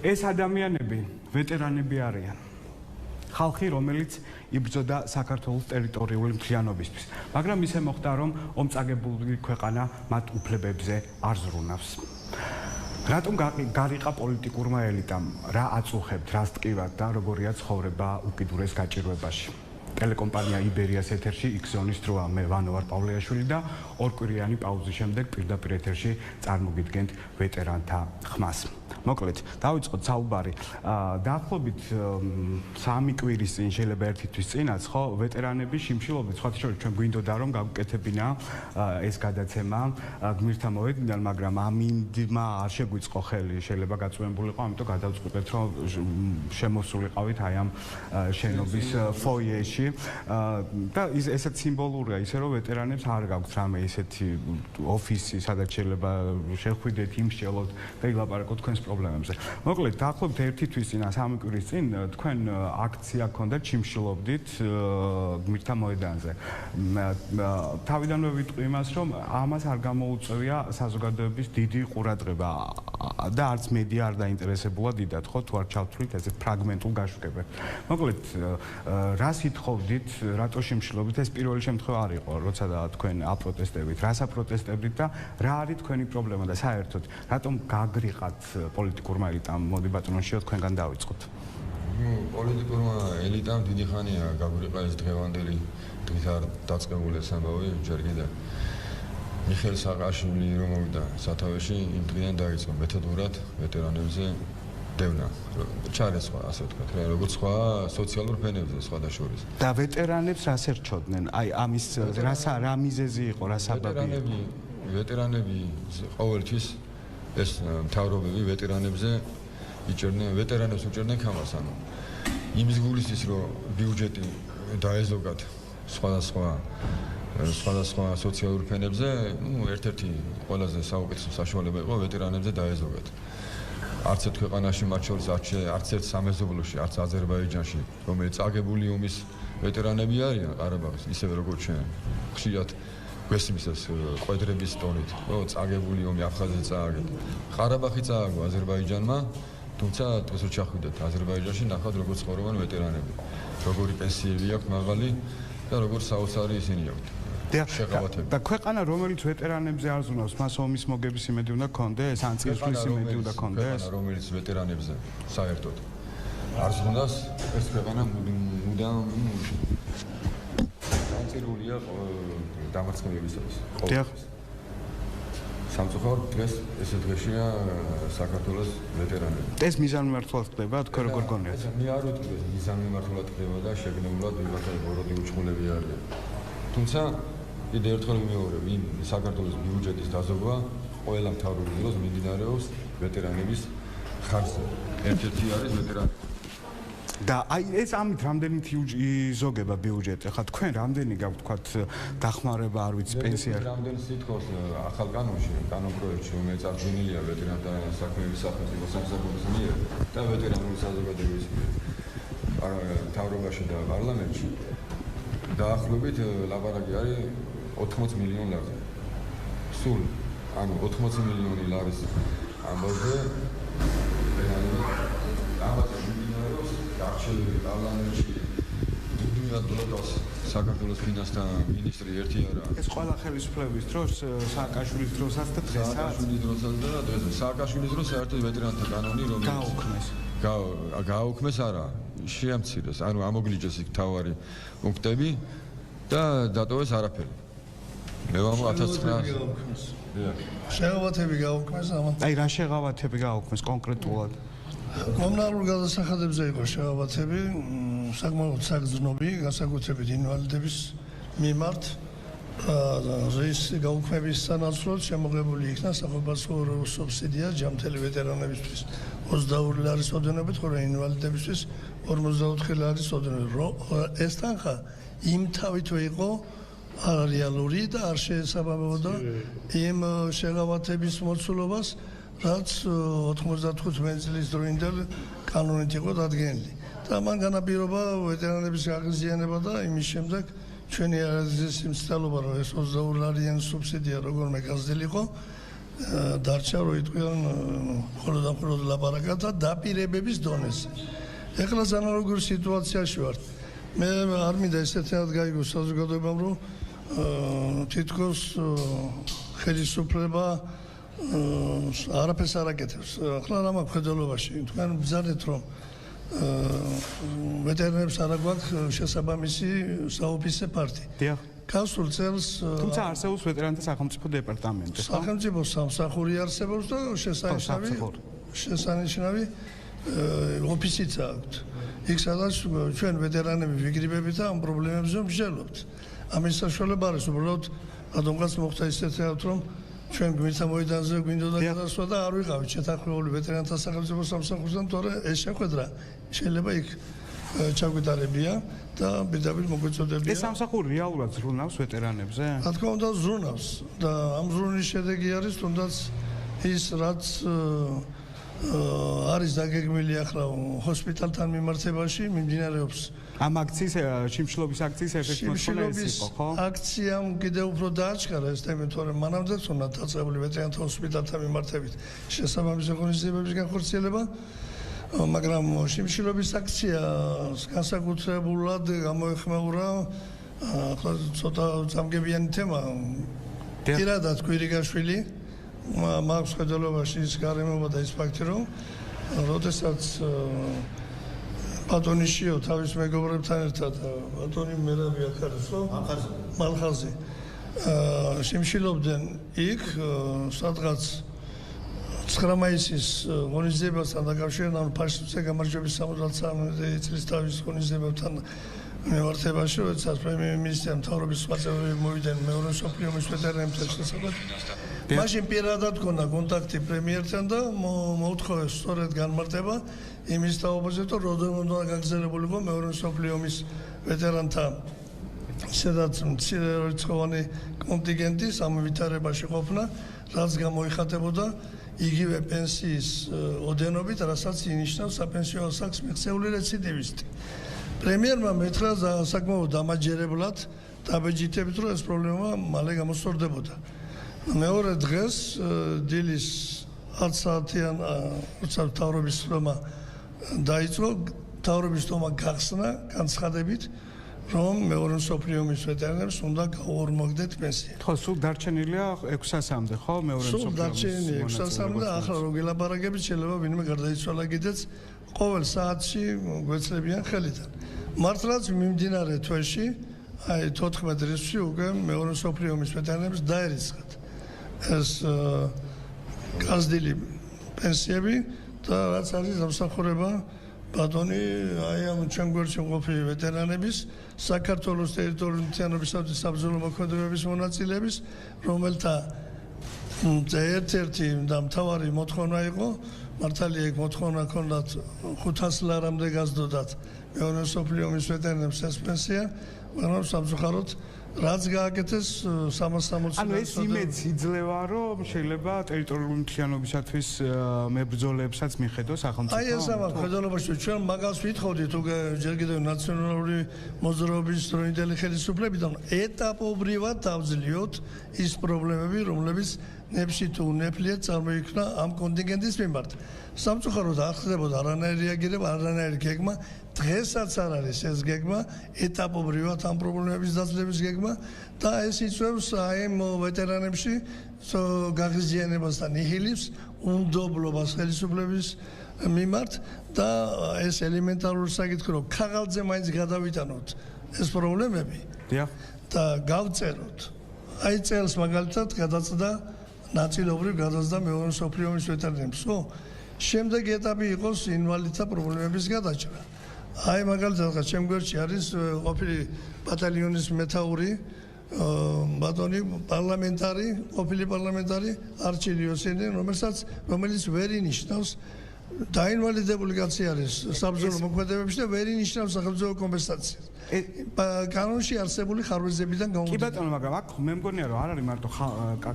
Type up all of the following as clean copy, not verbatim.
ეს ადამიანები ვეტერანები არიან. ხალხი, რომელიც იბრძოდა საქართველოს ტერიტორიული მთლიანობისთვის, მაგრამ ისე მოხდა, რომ ომწაგებული ქვეყანა მათ უფლებებზე არ ზრუნავს. რატომ გარიყა პოლიტიკურმა ელიტამ, რა აწუხებთ, რა სტკივათ და როგორია ცხოვრება უკიდურეს გაჭირვებაში. ტელეკომპანია იბერიას ეთერში X-Zone-ის დროა, მე ვანო ვარ პავლეაშვილი და ორკვირიანი პაუზის შემდეგ პირდაპირ ეთერში წარმოგიდგენთ ვეტერანთა ხმას. მოკლედ, დავიწყოთ საუბარი. დაახლოებით 3 კვირის წინ, შეიძლება 1 თვის წინაც, ხო, ვეტერანები შიმშილობით, სხვათა შორის ჩვენ გვინდოდა რომ გავუკეთებინა ეს გადაცემა გმირთა მოედნიდან, მაგრამ ამინდმა არ შეგვიწყო ხელი, შეიძლება გაწვევებულიყო, ამიტომ გადავწყვეტეთ, რომ შემოსულიყავით აი ამ შენობის ფოიეში და ესეც სიმბოლურია, ისე რომ ვეტერანებს არ გაქვთ რამე ისეთი ოფისი, სადაც შეიძლება შეხვიდეთ, იმსჯელოთ და ილაპარაკოთ თქვენს პრობლემებზე. მოკლედ, დაახლოებით 1 თვის წინ, 3 კვირის წინ თქვენ აქცია გქონდათ, ჩიმშილობდით გმირთა მოედანზე. თავიდანვე ვიტყვი იმას, რომ ამას არ გამოუწევია საზოგადოების დიდი ყურადღება და არც მედია არ დაინტერესებულა დიდად, ხო, თუ არ ჩავთვლით ესეთ ფრაგმენტულ გაშვებებს. მოკლედ, რას ითხოვდით, რატო შიმშილობდით? ეს პირველი შემთხვევა არ იყო, როცა თქვენ აპროტესტებით, რას აპროტესტებდით და რა არის თქვენი პრობლემა და საერთოდ რატომ გაგრიყათ პოლიტიკურმა ელიტამ? მოდი ბატონო, თქვენგან დავიწყოთ. პოლიტიკურმა ელიტამ დიდი ხანია გაგვიყვა ეს დღევანდელი დღით არ დაწყებული ეს ამბავი, ჯერ კიდევ მიხეილ სააკაშვილი რომ მოვიდა სათავეში, იმ დღიდან დაიწყო მეთოდურად ვეტერანებზე დევნა. ჩარესვა, ასე ვთქვათ, როგორც სხვა სოციალურ ფენებზე სხვადასხვა. და ვეტერანებს რას ერჩოდნენ? აი ამის რა მიზეზი იყო, რა საბაბი იყო? ვეტერანები ყოველთვის ეს მთავრობები ვეტერანებზე იჭერდნენ, ვეტერანებს უჭერდნენ ქამას, ანუ იმის გულისის, რომ ბიუჯეტი დაეზოგათ სხვადასხვა სოციალურ ფენებზე, ერთ-ერთი ყველაზე საუკეთესო საშუალება იყო ვეტერანებზე დაეზოგათ. არც ერთ ქვეყანაში, მათ შორის არც ერთ სამეზობლოში, არც აზერბაიჯანში, რომელიც წაგებული ომის ვეტერანები არიან ყარაბაღის, ისევე როგორც ჩვენ. ხშირად გვესმის ეს ყვედრების ტონით, რომ წაგებული ომი აფხაზეთს წააგეთ. ყარაბაღი წააგო აზერბაიჯანმა, თუმცა დღეს რო ჩახვიდეთ აზერბაიჯანში, ნახავთ როგორც ცხოვრობენ ვეტერანები, როგორი პენსიები აქვთ მაღალი და როგორც საოცარი ისინი აქვთ. და ქვეყანა, რომელიც ვეტერანებზე არ ზრუნავს, მას ომის მოგების იმედი უნდა ქონდეს, ან წინსვლის იმედი უნდა ქონდეს? ქვეყანა, რომელიც ვეტერანებზე საერთოდ არ ზრუნავს, ეს ქვეყანა მუდამ განწირულია დამარცხებებისათვის. სამწუხაროდ დღეს ესე დღეშია საქართველოს ვეტერანები. ეს მიზანმიმართულად ხდება, თქვენ როგორ გონიათ? მე არ ვიტყვი, მიზანმიმართულად ხდება და შეგნებულად ვიღაცა ბოროტი უჩხულები არიან. თუმცა კიდე ერთხელ ვიმეორებ, იმ საქართველოს ბიუჯეტის დაზოგვა ყველა მთავრობის დროს მიმდინარეობს ვეტერანების ხარჯზე. ერთ-ერთი არის ვეტერანი. და აი ეს ამით რამდენით იზოგება ბიუჯეტი? ხა თქვენ რამდენი გაქვთ, თქვათ, დახმარება, არ ვიცი, პენსია? რამდენი სიტყვის ახალ კანონში, კანონ პროექტში, რომელიც აღდგენილია ვეტერანთა საქმეების სახელმწიფო სამსახურის მიერ და ვეტერანული საზოგადოების მიერ მთავრობაში და პარლამენტში, დაახლოებით ლაპარაკი არის 80 მილიონი ლარზე. სულ, ანუ 80 მილიონი ლარის ამბავზე ამაზე მიმდინარეობს არჩევნები პარლამენტში. მუდმივად ბლოკავს საქართველოს ფინანსთა მინისტრი ერთი არა. ეს ყველა ხელისუფლების დროს, სააკაშვილის დროსაც და დღესაც? სააკაშვილის დროსაც და დღესაც. სააკაშვილის დროს საერთოდ ვეტერანთა კანონი გააუქმეს. გააუქმეს არა, შეამცირეს, ანუ ამოგლიჯეს იქ თავარი პუნქტები და დატოვეს არაფერი. მე ვამბობ 1900 გააუქმეს. შეღავათები გააუქმეს ამან. აი რა შეღავათები გააუქმეს კონკრეტულად? კომუნალურ გადასახადებზე იყო შეღავათები, საკმაოდ საგრძნობი, განსაკუთრებით ინვალიდების მიმართ. რის გაუქმების სანაცვლოდ შემოღებული იქნა სახელმწიფო სუბსიდია ჯამთელი ვეტერანებისთვის 22 ლარის ოდენობით, ხოლო ინვალიდებისთვის 54 ლარის ოდენობით. ეს თანხა იმ თავითვე იყო რეალური და არ შეესაბამებოდა იმ შეღავათების მოცულობას, რაც 95 წლის დროინდელ კანონით იყო დადგენილი. და მან განაპირობა ვეტერანების აღიზიანება და იმის შემდეგ ჩვენი არაზის იმსწავლობა, რომ ეს 22 ლარიანი სუბსიდია როგორმე გაზრდილიყო, დარჩა რო იტყვიან ხოლმე ლაპარაკად და დაპირებების დონეზე. ეხლა ანალოგურ სიტუაციაში ვართ. მე არ მინდა ესეთად გაიგოს საზოგადოებამ რომ თითქოს ხელისუფლება არაფერს არ აკეთებს. ახლა რა მაქვს ხედელობაში? თქვენ ბრძანეთ რომ ვეტერინარებს არ აქვს შესაბამისი საოფისე პარტი. დიახ. გასულ წელს თუმცა არსებობს ვეტერანთა სახელმწიფო დეპარტამენტი. სახელმწიფო სამსახური არსებობს და შესანიშნავი ოფისიც აქვს. იქ სადაც ჩვენ ვეტერანები ვიგრიბებით და ამ პრობლემებზე ვმსჯელობთ. ამის საშუალება არის უბრალოდ რადგანაც მოხდა ისეთად რომ ჩვენ გვინდა მოედანზე გვინდოდა გადასვლა და არ ვიყავით შეთანხმებული ვეტერანთა სახელმწიფო სამსახურთან, თორე ეს შეხვედრა შეიძლება იქ ჩაგვიტარებია და პირდაპირ მოგვეწოდებია. ეს სამსახური რეალურად ზრუნავს ვეტერანებზე? რა თქმა უნდა ზრუნავს და ამ ზრუნის შედეგი არის თუნდაც ის რაც არის დაგეგმილი ახლა ჰოსპიტალთან მიმართებაში მიმდინარეობს ამ აქციის შიმშილობის აქციის ერთ-ერთი მოთხოვნა ეს იყო, ხო? აქციამ კიდევ უფრო დააჩქარა ეს თემა, თორემ მანამდეც უნდა დაწყებული ვეტერანთა ჰოსპიტალთან მიმართებით შესაბამისი ღონისძიებების განხორციელება, მაგრამ შიმშილობის აქციას განსაკუთრებულად გამოეხმაურა ახლა ცოტა წამგებიანი თემა. პირადად კვირიგაშვილი მაქვს ხედელობაში ის გარემოება და ის ფაქტი რომ როდესაც ბატონი შიო თავის მეგობრებთან ერთად ბატონი მერაბი აქ არის ხო? მალხაზი შიმშილობდნენ იქ სადღაც 9 მაისის ღონისძიებასთან დაკავშირებით ფაშისტზე გამარჯვების 73 წლის თავის ღონისძიებებთან მიმართებაში როდესაც პრემიერ-მინისტრმა მთავრობის სხვა წევრები მოვიდნენ მეორე მსოფლიო ომის ვეტერანებთან შესაძლებლად მაშინ პირადად გქონდა კონტაქტი პრემიერთან და მოუთხოვეს სწორედ განმარტება იმის თაობაზე, რომ როდესაც უნდა გაგრძელებულიყო მეორე მსოფლიო ომის ვეტერანთა სადაც მცირერიცხოვანი კონტინგენტი სამვითარებაში ყოფნა, რაც გამოიხატებოდა იგივე პენსიის ოდენობით, რასაც ინიშნავს საპენსიო ასაკს მიღწეული რეციდივისტი. პრემიერმა მეთხრა საკმაოდ დამაჯერებლად დაბეჯითებით, რომ ეს პრობლემა მალე გამოსწორდებოდა. მეორე დღეს დილის 10 საათიან როცა მთავრობის ხმა დაიწყო, მთავრობის ხმა გახსნა განცხადებით, რომ მეორე მსოფლიო ომის ვეტერანებს უნდა გაუორმოგდეთ პენსია. ხო, სულ დარჩენილია 600-მდე, ხო, მეორე მსოფლიო ომის. სულ დარჩენილია 600-მდე და ახლა რო გელაპარაკებით, შეიძლება ვინმე გარდაიცვალა კიდეც ყოველ საათში გვეცლებიან ხელიდან. მართლაც მიმდინარე თვეში, აი 14 რიცხვი უკვე მეორე მსოფლიო ომის ვეტერანებს დაერიცხათ. ეს გაზრდილი პენსიები და რაც არის დამსახურება ბატონი აი ამ ჩვენ გვერდში ყოფილი ვეტერანების საქართველოს ტერიტორიული მთლიანობისათვის საბრძოლო მოქმედებების მონაწილეების, რომელთა ერთ-ერთი და მთავარი მოთხოვნა იყო, მართალია იქ მოთხოვნა ჰქონდათ 500 ლარამდე გასდოდათ მეორე მსოფლიო ომის ვეტერანებს ეს პენსია, მაგრამ სამწუხაროდ რაც გააკეთეს 360 ანუ ეს იმედს იძლევა რომ შეიძლება ტერიტორიული მთლიანობისათვის მებრძოლებსაც მიხედოს სახელმწიფო. აი ეს ამას ხედელობაში ჩვენ მაგას ვითხოვდით უკვე ჯერ კიდევ ნაციონალური მოძრაობის დროინდელი ხელისუფლებიდან ეტაპობრივად დავძლიოთ ის პრობლემები, რომლებიც ნებში თუ ნეფლიეთ წარმოიქმნა ამ კონტინგენტის მიმართ. სამწუხაროდ არ ხდებოდა არანაირი რეაგირება, არანაირი გეგმა. დღესაც არ არის ეს გეგმა, ეტაპობრივად ამ პრობლემების დაძლევის გეგმა და ეს იწვევს აი ამ ვეტერანებში გაღიზიანებას და ნიჰილიზმს, უნდობლობას ხელისუფლების მიმართ და ეს ელემენტარული საკითხი რომ ქაღალდზე მაინც გადავიტანოთ ეს პრობლემები და გავწეროთ. აი წელს მაგალითად გადაწდა ნაწილობრივ გადაწდა მეორე მსოფლიო ომის ვეტერანებს, ხო? შემდეგი ეტაპი იყოს ინვალიდთა პრობლემების გადაჭრა. აი მაგალითად ჩემ გვერდში არის ყოფილი ბატალიონის მეთაური ბატონი ყოფილი პარლამენტარი არჩილი იოსელი, რომელიც ვერ ინიშნავს დაინვალიდებული კაცი არის საბრძოლო მოქმედებებში და ვერ ინიშნავს სახელმწიფო კომპენსაციას. კანონში არსებული ხარვეზებიდან კი გამომდინარე. ბატონო, მაგრამ აქ მე მგონია რომ არ არის მარტო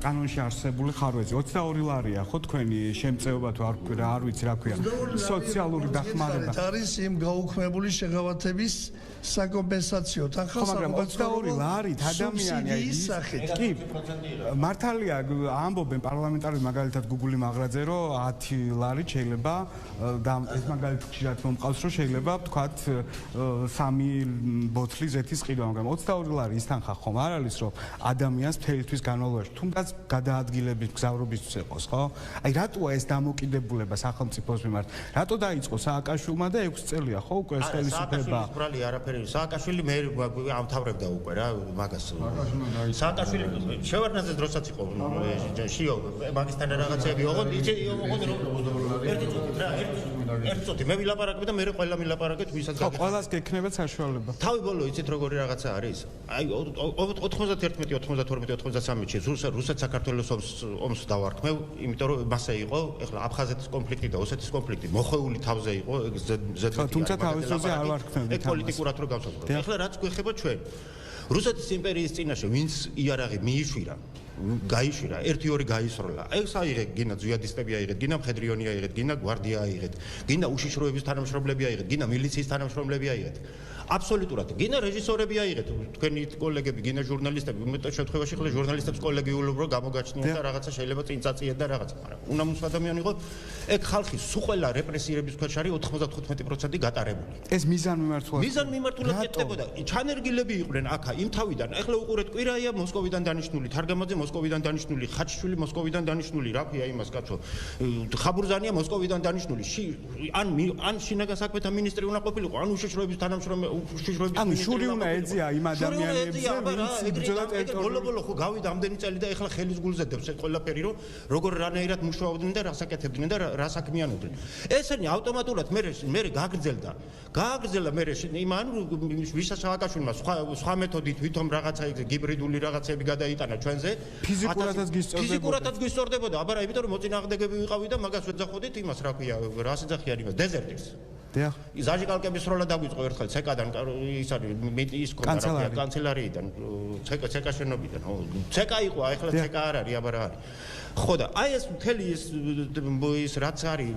კანონში არსებული ხარვეზი. 22 ლარია ხო თქვენი შემწეობა თუ არ ვიცი რა ქვია. სოციალური დახმარება. არის იმ გაუქმებული შეღავათების საკომპენსაციო თანხა. ხო, მაგრამ 22 ლარით ადამიანია ის სახით. კი, მართალია ამბობენ პარლამენტარები მაგალითად გუგული მაგრაძე რომ 10 ლარით შეიძლება და ეს მაგალითად ხშირად მომყავს რომ შეიძლება ვთქვათ 3 ბოთლი ზეთის ყიდვა, მაგრამ 22 ლარი ის თანხა ხომ არ არის რომ ადამიანს მთელთვის განმავლობაში თუნდაც გადაადგილების მგზავრობისთვის ეყოს, ხო? აი რატოა ეს დამოკიდებულება სახელმწიფოს მიმართ? რატო დაიწყო სააკაშვილმა და 6 წელია ხო უკვე ეს ხელისუფლება? ბრალი არაფერი. სააკაშვილი მე ამთავრებდა უკვე რა მაგას. სააკაშვილი შევარდნაძე დროსაც იყო შიო მაგისთან რაღაცები ოღონდ ერთი წუთი მე ვილაპარაკებ და მე ყველა ვილაპარაკეთ ვისაც ხო, ყველას გექნებათ საშუალება. თავი ბოლო იცით როგორი რაღაცა არის? აი 91-92-93-ში რუსეთ საქართველოს ომს დავარქმევ, იმიტომ რომ მასე იყო, ეხლა აფხაზეთის კონფლიქტი და ოსეთის კონფლიქტი მოხეული თავზე იყო, ზედმეტი. თუმცა თავის დროზე არ ვარქმევდით. ეგ პოლიტიკურად რო გავსაზღვრო. ეხლა რაც გვეხება ჩვენ. რუსეთის იმპერიის წინაშე ვინც იარაღი მიიშვირა, გაიშვირა, 1-2 გაისროლა. ეს აიღე, გინდა ზვიადისტები აიღეთ, გინდა მხედრიონი აიღეთ, გინდა გვარდია აიღეთ, გინდა უშიშროების თანამშრომლები აიღეთ, გინდა მილიციის თანამშრომლები აიღეთ. აბსოლუტურად. გინდა რეჟისორები აიღეთ, თქვენი კოლეგები, გინდა ჟურნალისტები, უმეტეს შემთხვევაში ხლა ჟურნალისტებს კოლეგიულობ რო გამოგაჩნიათ და რაღაცა შეიძლება წინ წაწიეთ და რაღაცა, მაგრამ უნამუს ადამიანი იყო. ეგ ხალხი სულ ყველა რეპრესირების ქვეშ არის 95% გატარებული. ეს მიზანმიმართულად. მიზანმიმართულად ეკეთებოდა. ჩანერგილები იყვნენ აქა იმ თავიდან. ახლა უყურეთ კვირაია მოსკოვიდან დანიშნული, თარგამაძე მოსკოვიდან დანიშნული, ხაჩიშვილი მოსკოვიდან დანიშნული, რა ქვია იმას კაცო. ხაბურზანია მოსკოვიდან დანიშნული. ან შინაგან საქმეთა მინისტრი უნდა ყოფილიყო, ან უშიშროების თანამშრომელი ანუ შური უნდა ეძია იმ ადამიანებზე, ვინც იბრძოდა ტერიტორიაზე. ბოლო ხო გავიდა ამდენი წელი და ეხლა ხელის გულზე დევს ეს ყველაფერი, რომ როგორ რანაირად მუშაობდნენ და რას აკეთებდნენ და რა საქმიანობდნენ. ესენი ავტომატურად მე გააგრძელა მე იმან ვისაც სააკაშვილმა სხვა მეთოდით ვითომ რაღაცა გიბრიდული რაღაცები გადაიტანა ჩვენზე. ფიზიკურადაც გისწორდებოდა, აბარა, იმიტომ რომ მოწინააღმდეგები ვიყავი და მაგას ვეძახოდით იმას, რა ქვია, რას ეძახიან იმას, დეზერტირს. ზაჟიკალკების სროლა დაგვიწყო ერთხელ ცეკადან ის არის ის კონტრაქტი კანცელარიიდან ცეკა შენობიდან ცეკა იყო ახლა ცეკა არ არის აბარა არის ხო და აი ეს მთელი ის რაც არის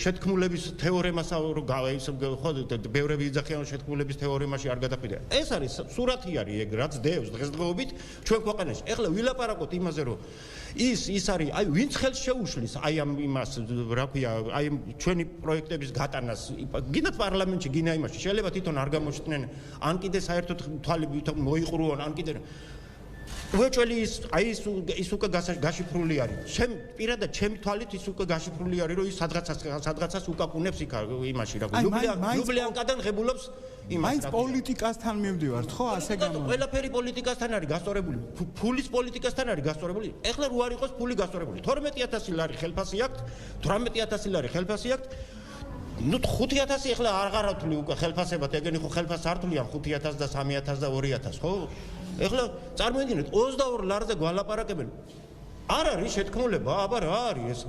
შეთქმულების თეორემას ხო ბევრები იძახიან შეთქმულების თეორემაში არ გადაყვიდა ეს არის სურათი არის ეგ რაც დევს დღესდღეობით ჩვენ ქვეყანაში ახლა ვილაპარაკოთ იმაზე რომ ის არის აი ვინც ხელს შეუშლის აი ამ იმას რა ქვია აი ჩვენი პროექტების გატანას გინდათ პარლამენტში გინდა იმაში შეიძლება თვითონ არ გამოჩნდნენ ან კიდე საერთოდ თვალი მოიყრუონ ან კიდე უეჭველი ის უკვე გაშიფრული არის პირადად ჩემი თვალით ის უკვე გაშიფრული არის რომ ის სადღაცას უკაკუნებს იქ იმაში რა ლუბლიანკადან ღებულობს მაინც პოლიტიკასთან მივდივართ ხო ასე გამოდის ყველაფერი პოლიტიკასთან არის გასწორებული ფულის პოლიტიკასთან არის გასწორებული ეხლა რო არ იყოს ფული გასწორებული 12000 ლარი ხელფასი აქვს 18000 ლარი ხელფასი აქვს ნუ 5000 ეხლა აღარავთვლი უკვე ხელფასებად ეგენი ხო ხელფასს არ თვლიან 5000 და 3000 და 2000 ხო ეხლა წარმოიდგინეთ 22 ლარზე გვალაპარაკებენ არ არის შეთქმულება აბა რა არის ეს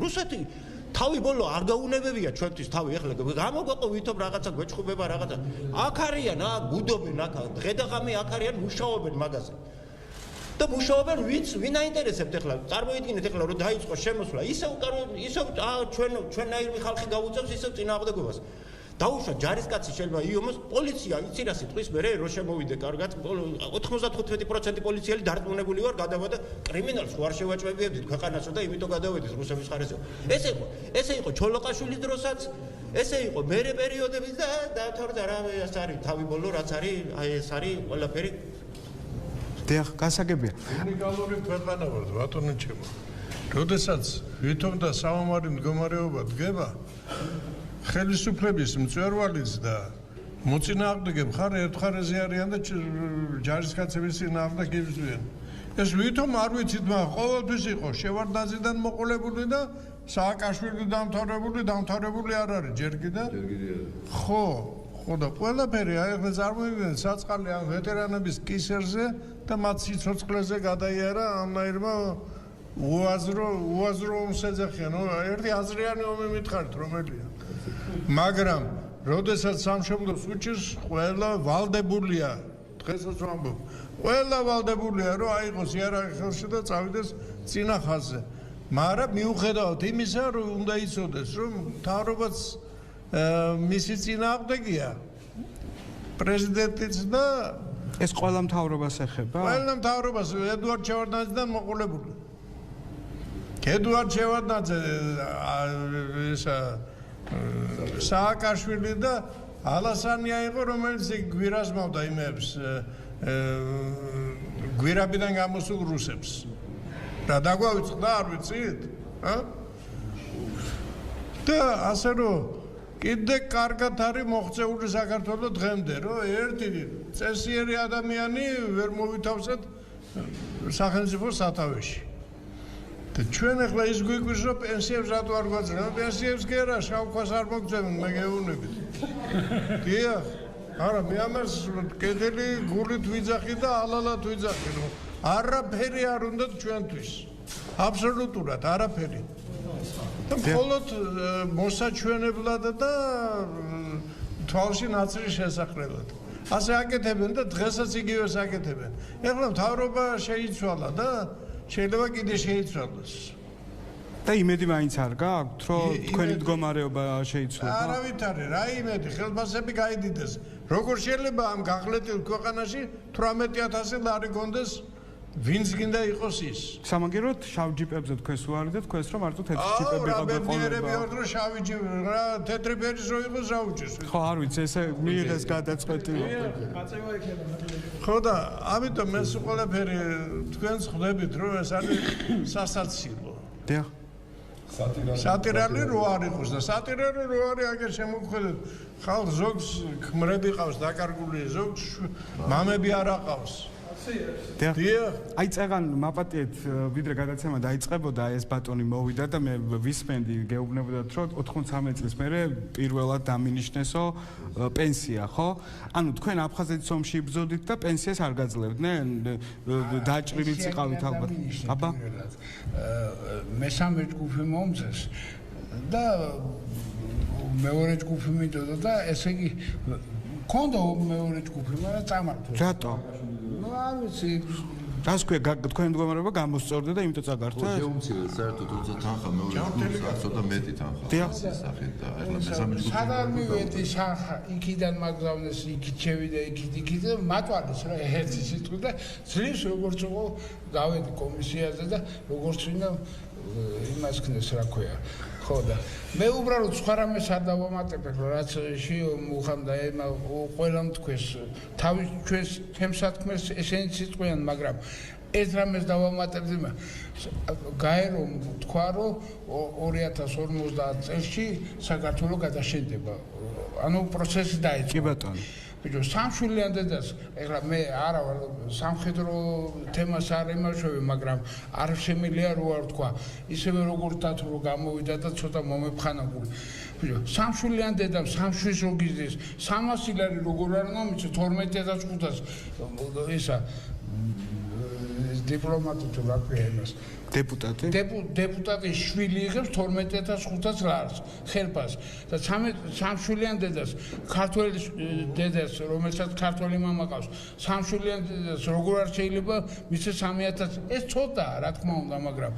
რუსეთი თავი ბოლო არ გაუნებებია ჩვენთვის თავი ეხლა გამოგვეყო ვითომ რაღაცა გვეჭხუბება რაღაცა აქ არიან ბუდობენ აქ დღე და ღამე აქ არიან მუშაობენ მაგაზე და მუშაობენ ვინ აინტერესებთ ეხლა წარმოიდგინეთ ეხლა რომ დაიწყო შემოსვლა ისევ ჩვენნაირი ხალხი გაუწევს ისევ წინააღმდეგობას დაუშვა ჯარისკაცი შეიძლება იომოს პოლიცია იცი რა სიტყვის მერე რო შემოვიდე კარგად 95% პოლიციელი დარწმუნებული ვარ გადავედა კრიმინალს ვარ შევაჭვევიებდით ქვეყანასო და იმიტომ გადავედით რუსების ხარეს ესე იყო ჩოლოყაშვილის დროსაც ესე იყო მერე პერიოდების და დავთორდა რა ეს არის თავი ბოლო რაც არის აი ეს არის ყველაფერი დიახ გასაგებია უნიკალური ქვეყანა ვართ ბატონო ჩემო როდესაც ვითომ და საომარი მდგომარეობა დგება ხელისუფლების მწვერვალიც და მოწინააღმდეგე მხარე ერთხარეზე არიან და ჯარისკაცების წინააღმდეგ იბრძვიან. ეს ვითომ არ ვიცით, მაგრამ ყოველთვის იყო შევარდნაძიდან მოყოლებული და სააკაშვილი დამთავრებული არ არის ჯერ კიდე. ხო და ყველაფერი აი ახლა წარმოიდგინეთ საწყალი ამ ვეტერანების კისერზე და მათ სიცოცხლეზე გადაიარა ამნაირმა უაზრო ომს ეძახიან, ერთი აზრიანი ომი მითხარით რომელია. მაგრამ როდესაც სამშობლოს უჭირს, ყველა ვალდებულია, დღესაც ვამბობ, ყველა ვალდებულია, რომ აიღოს იარაღი ხელში და წავიდეს წინა ხაზზე. მაგრამ მიუხედავად იმისა, რომ უნდა იცოდეს, რომ მთავრობაც მისი წინააღმდეგია, პრეზიდენტიც და ეს ყველა მთავრობას ეხება? ყველა მთავრობას ედუარდ შევარდნაძიდან მოყოლებული. ედუარდ შევარდნაძე სააკაშვილი და ალასანია იყო, რომელიც გვირაზმავდა იმებს გვირაბიდან გამოსულ რუსებს. რა დაგვავიწყდა, არ ვიცით? და ასე რომ კიდე კარგად არის მოღწეული საქართველოს დღემდე, რომ ერთი წესიერი ადამიანი ვერ მოვითავსეთ სახელმწიფო სათავეში. და ჩვენ ახლა ის გვიგვირს, რომ პენსიებს რატო არ გვაძლევენ? პენსიებს კი არა, შავქვას არ მოგწევენ, მე გეუბნებით. დიახ, არა, მე ამას კედელი გულით ვიძახი და ალალად ვიძახი, რომ არაფერი არ უნდა ჩვენთვის. აბსოლუტურად არაფერი. და მხოლოდ მოსაჩვენებლად და თვალში ნაცრის შესაძლებლად. ასე აკეთებენ და დღესაც იგივეს აკეთებენ. ეხლა მთავრობა შეიცვალა და შეიძლება კიდე შეიცვალოს. და იმედი მაინც არ გააქვთ, რომ თქვენი მდგომარეობა შეიცვალა? არავითარი, რა იმედი, ხელფასები გაიდიდეს. როგორ შეიძლება ამ გაღლეტილ ქვეყანაში 18000 ლარი გონდეს ვინც გინდა იყოს ის. სამაგიეროდ შავ ჯიპებზე თქვენს უარდეთ, თქვენს რომ მარტო თეთრი ჯიპები რა ყავდა ბედნიერები ვართ, რომ შავი ჯიპი, რა თეთრი ფერის რო იყოს რა უჭირს. ხო, არ ვიცი, ესე მიიღეს გადაწყვეტი. ხო და ამიტომ ეს ყველაფერი თქვენს ხვდებით, რომ ეს არის სასაცილო. დიახ. სატირალი რო არ იყოს და სატირალი რო არის აგერ შემოგხვედეთ. ხალხ ზოგს ქმრები ყავს დაკარგული, ზოგს მამები არ აყავს. აი წეგან მაპატიეთ ვიდრე გადაცემა დაიწყებოდა ეს ბატონი მოვიდა და მე ვისმენდი გეუბნებოდათ რომ 93 წლის მერე პირველად დამინიშნესო პენსია, ხო? ანუ თქვენ აფხაზეთის ომში იბრძოდით და პენსიას არ გაძლევდნენ? დაჭრილიც იყავით ალბათ. აბა მესამე ჯგუფი მომწეს და მეორე ჯგუფი მიდოდა და ესე იგი კონდო მეორე ჯგუფი, მაგრამ წამართო. რატო? ну არ ვიცი რას ქვია თქვენ მდგომარეობა გამოსწორდა და იმიტომ წაგართვა? შეუმცირდა საერთოდ თუმცა თანხა მეორე ჯგუფს აცოდა მეტი თანხა. სახით და ახლა მესამე ჯგუფი. სადაც მივედი თანხა, იქიდან მაგზავნეს, იქით შევიდა, იქით და მატვალეს რა ერთი სიტყვით და ძლივს როგორც იყო გავედი კომისიაზე და როგორც უნდა იმას ქნეს რა ქვია. ხო და მე უბრალოდ სხვა რამეს არ დავამატებებ, რაც მუხამდა ემა ყველამ თქვენს თავის ჩვენს თემსათქმეს ესენიც იტყვიან, მაგრამ ეს რამეს დავამატებდი, გაერო თქვა, რომ 2050 წელს საქართველოს გადაშენდება. ანუ პროცესი დაიწყო. კი ბატონო. ბიჭო, სამშვილიან დედას, ეხლა მე არა სამხედრო თემას არ ემარშავე, მაგრამ არ შემიძლია რო არ თქვა, ისევე როგორც დათო რო გამოვიდა და ცოტა მომეფხანაგული. ბიჭო, სამშვილიან დედამ სამშვილს რო გიზდეს, 300 ლარი როგორ არ მომიცე 12500 ისა დიპლომატი თუ რა ქვია იმას. დეპუტატი? დეპუტატის შვილი იღებს 12500 ლარს ხელფას და სამშვილიან დედას, ქართველის დედას, რომელსაც ქართველი მამა ყავს, სამშვილიან დედას როგორ არ შეიძლება მისცეს 3000. ეს ცოტაა, რა თქმა უნდა, მაგრამ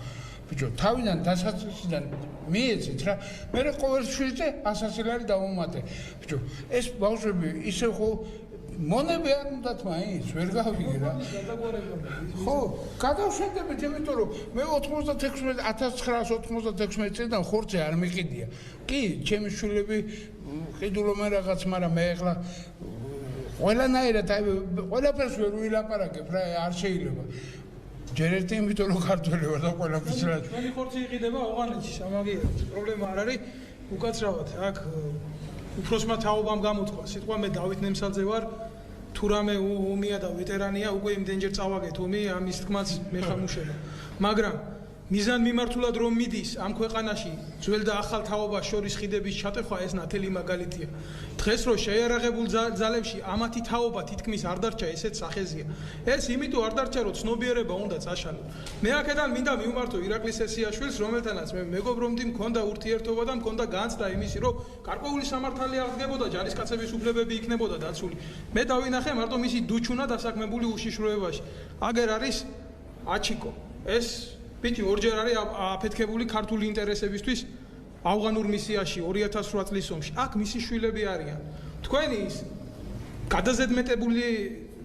ბიჭო, თავიდან დასაწყისიდან მიეცით რა, მე ყოველ შვილზე 100 ლარი დავუმატე. ბიჭო, ეს ბავშვები ისე ხო მონები არ უნდათ მაინც, ვერ გავიგე რა. ხო, გადავშენდებით, იმიტომ რომ მე 1996 წლიდან ხორცე არ მიყიდია. კი, ჩემი შვილები ყიდულობენ რაღაც, მაგრამ მე ახლა ყველანაირად აი ყველაფერს ვერ ვილაპარაკებ რა, არ შეიძლება. ჯერ ერთი იმიტომ რომ ქართველი ვარ და ყველაფერს რა. ჩვენი ხორცი იყიდება ავღანეთში, სამაგიეროდ. პრობლემა არ არის, უკაცრავად აქ უფროსმა თაობამ გამოთქვა, სიტყვა მე დავით ნემსაძე ვარ, თუ რამე ომია და ვეტერანია, უკვე იმდენჯერ წავაგეთ ომი, ამის თქმაც მე ხამუშება. მაგრამ მიზანმიმართულად რომ მიდის ამ ქვეყანაში ძველ და ახალ თაობას შორის ხიდების ჩატეხვა ეს ნათელი მაგალითია. დღეს რო შეიარაღებულ ძალებში ამათი თაობა თითქმის არ დარჩა ესეც სახეზია. ეს იმიტომ არ დარჩა რომ ცნობიერება უნდა წაშალო. მე აქედან მინდა მივმართო ირაკლი სესიაშვილს, რომელთანაც მე მეგობრ რომ მქონდა ურთიერთობა და მქონდა განცდა იმისი რომ გარკვეული სამართალი აღდგებოდა, ჯარისკაცების უფლებები იქნებოდა დაცული. მე დავინახე მარტო მისი დუჩუნა დასაქმებული უშიშროებაში. აგერ არის აჩიკო. ეს ბიჭი ორჯერ არის აფეთქებული ქართული ინტერესებისთვის ავღანურ მისიაში 2008 წლის ომში. აქ მისი შვილები არიან. თქვენი ის გადაზედმეტებული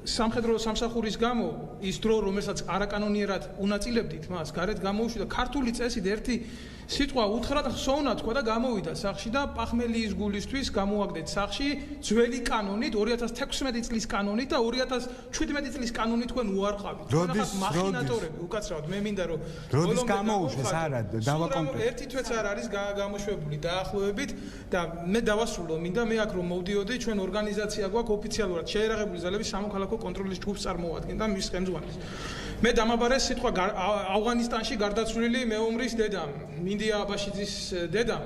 სამხედრო სამსახურის გამო ის დრო, რომელსაც არაკანონიერად უნაწილებდით მას, გარეთ გამოუშვიდა ქართული წესით ერთი სიტყვა უთხრა და ხსოვნა თქვა და გამოვიდა სახში და პახმელიის გულისთვის გამოაგდეთ სახში ძველი კანონით 2016 წლის კანონით და 2017 წლის კანონით თქვენ უარყავით. როდის მახინატორები უკაცრავად მე მინდა რომ როდის გამოუშვეს არა დავაკომპლექტ ერთი თვეც არ არის გამოშვებული დაახლოებით და მე დავასრულო მინდა მე აქ რომ მოვდიოდი ჩვენ ორგანიზაცია გვაქვს ოფიციალურად შეერაღებული ძალების სამოქალაქო კონტროლის ჯგუფს წარმოადგენს და მის ხელმძღვანელს. მე დამაბარეს სიტყვა ავღანისტანში გარდაცვლილი მეომრის დედამ მინდია აბაშიძის დედამ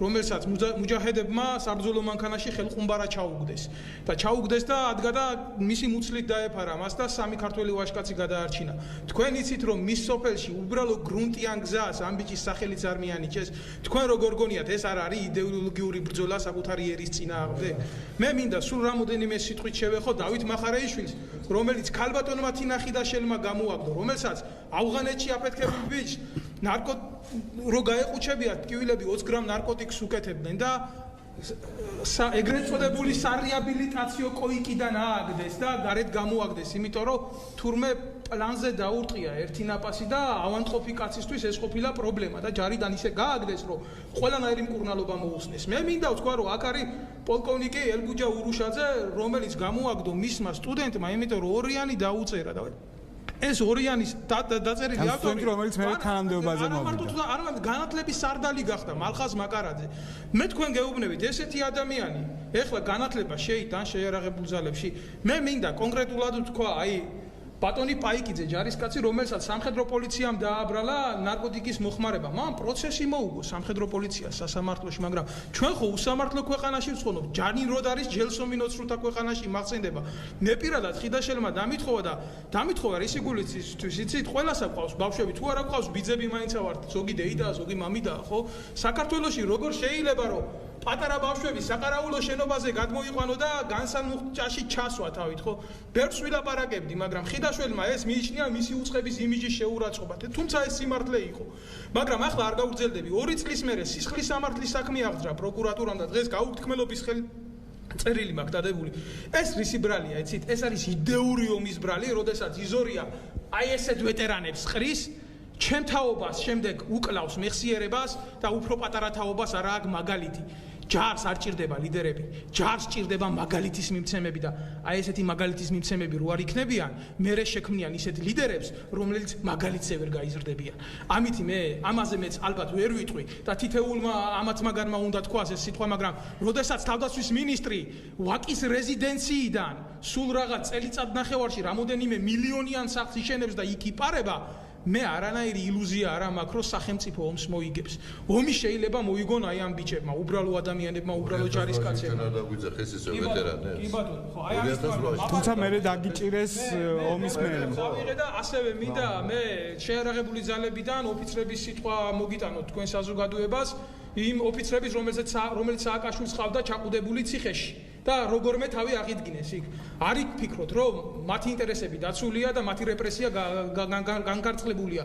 რომელსაც მუჯაჰედებმა საბრძოლო მანქანაში ხელყუმბარა ჩაუგდეს და ჩაუგდეს და ადგა და მისი მუცლით დაეფარა მას და სამი ქართველი ვაჟკაცი გადაარჩინა. თქვენ იცით რომ მის სოფელში უბრალო გრუნტიან გზას ამ ბიჭის სახელიც არ მიანიჭეს. თქვენ როგორ გონიათ ეს არ არის იდეოლოგიური ბრძოლა საკუთარი ერის წინააღმდეგ? მე მინდა სულ რამოდენიმე სიტყვით შევეხო დავით მახარეიშვილს, რომელიც ქალბატონმა თინახიდაშელმა გამოაგდო, რომელსაც ავღანეთში აფეთქებულ ბიჭს რო გაეყუჩებიათ ტკივილები 20 გრამ ნარკოტიკს უკეთებდნენ და ეგრეთ წოდებული სარეაბილიტაციო კოიკიდან ააგდეს და გარეთ გამოაგდეს, იმიტომ რომ თურმე პლანზე დაურტყია ერთი ნაპასი და ავანტყოფი კაცისთვის ეს ყოფილა პრობლემა და ჯარიდან ისე გააგდეს რომ ყველანაირი მკურნალობა მოусნეს. მე მინდა ვთქვა რომ აქ არის პოლკოვნიკი ელგუჯა ურუშაძე, რომელიც გამოაგდო მისმა სტუდენტმა, იმიტომ რომ ორიანი დაუწერა და ეს ორიანის დაწერილი ავტორი რომელიც მე თანამდებობაზე მოვიდა. არა განათლების სარდალი გახდა მალხაზ მაკარაძე. მე თქვენ გეუბნებით ესეთი ადამიანი ეხლა განათლება შეიტან შეიარაღებულ ძალებში. მე მინდა კონკრეტულად ვთქვა აი ბატონი პაიკიძე ჯარისკაცი, რომელსაც სამხედრო პოლიციამ დააბრალა ნარკოტიკის მოხმარება. მან პროცესი მოუგო სამხედრო პოლიციას სასამართლოში, მაგრამ ჩვენ ხო უსამართლო ქვეყანაში ვცხოვრობ. ჯანი როდ არის ჯელსომინოცრუთა ქვეყანაში მახსენდება. მე პირადად ხიდაშელმა დამითხოვა რისიგულისთვის, იცით, ყველას აქვს ბავშვები, თუ არა გვყავს ბიძები მაინც ავართ, ზოგი დეიდაა, ზოგი მამიდაა, ხო? საქართველოში როგორ შეიძლება რომ პატარა ბავშვები საყარაულო შენობაზე გადმოიყვანო და განსამუხჭაში ჩასვა თავით, ხო? ბევრს ვილაპარაკებდი, მაგრამ ხიდაშველმა ეს მიიჩნია მისი უცხების იმიჯის შეურაცხყოფა. თუმცა ეს სიმართლე იყო. მაგრამ ახლა არ გავგრძელდები. 2 წლის მერე სისხლის სამართლის საქმე აღძრა პროკურატურამ და დღეს გაუგთქმელობის წერილი მაქვს დადებული. ეს რისი ბრალია, იცით? ეს არის იდეური ომის ბრალი, როდესაც იზორია აი ესეთ ვეტერანებს ყრის ჩემ თაობას შემდეგ უკლავს მეხსიერებას და უფრო პატარა თაობას არა აქვს მაგალითი. ჯარს არ ჭირდება ლიდერები, ჯარს ჭირდება მაგალითის მიმცემები და აი ესეთი მაგალითის მიმცემები რო არ იქნებიან, მერე შექმნიან ისეთ ლიდერებს, რომლებიც მაგალითზე ვერ გაიზრდებიან. ამითი მე ამაზე მეც ალბათ ვერ ვიტყვი და თითეულმა ამაც მაგარმა უნდა თქვას ეს სიტყვა, მაგრამ როდესაც თავდაცვის მინისტრი ვაკის რეზიდენციიდან სულ რაღაც წელიწადნახევარში რამოდენიმე მილიონიან სახლს იშენებს და იქ იპარება, მე არანაირი ილუზია არ მაქვს, რომ სახელმწიფო ომს მოიგებს. ომი შეიძლება მოიგონ აი ამ ბიჭებმა, უბრალო ადამიანებმა, უბრალო ჯარისკაცებმა. კი ბატონო, ხო, აი ამის პრობლემა. თუმცა მე დაგიჭირეს ომის მერე. დავიღე და ასევე მინდა მე შეიარაღებული ძალებიდან ოფიცრების სიტყვა მოგიტანოთ თქვენ საზოგადოებას, იმ ოფიცრების, რომელიც სააკაშვილს ყავდა ჩაყუდებული ციხეში. და როგორმე თავი აღიდგინეს იქ. არ იფიქროთ, რომ მათი ინტერესები დაცულია და მათი რეპრესია განკარწყლებულია.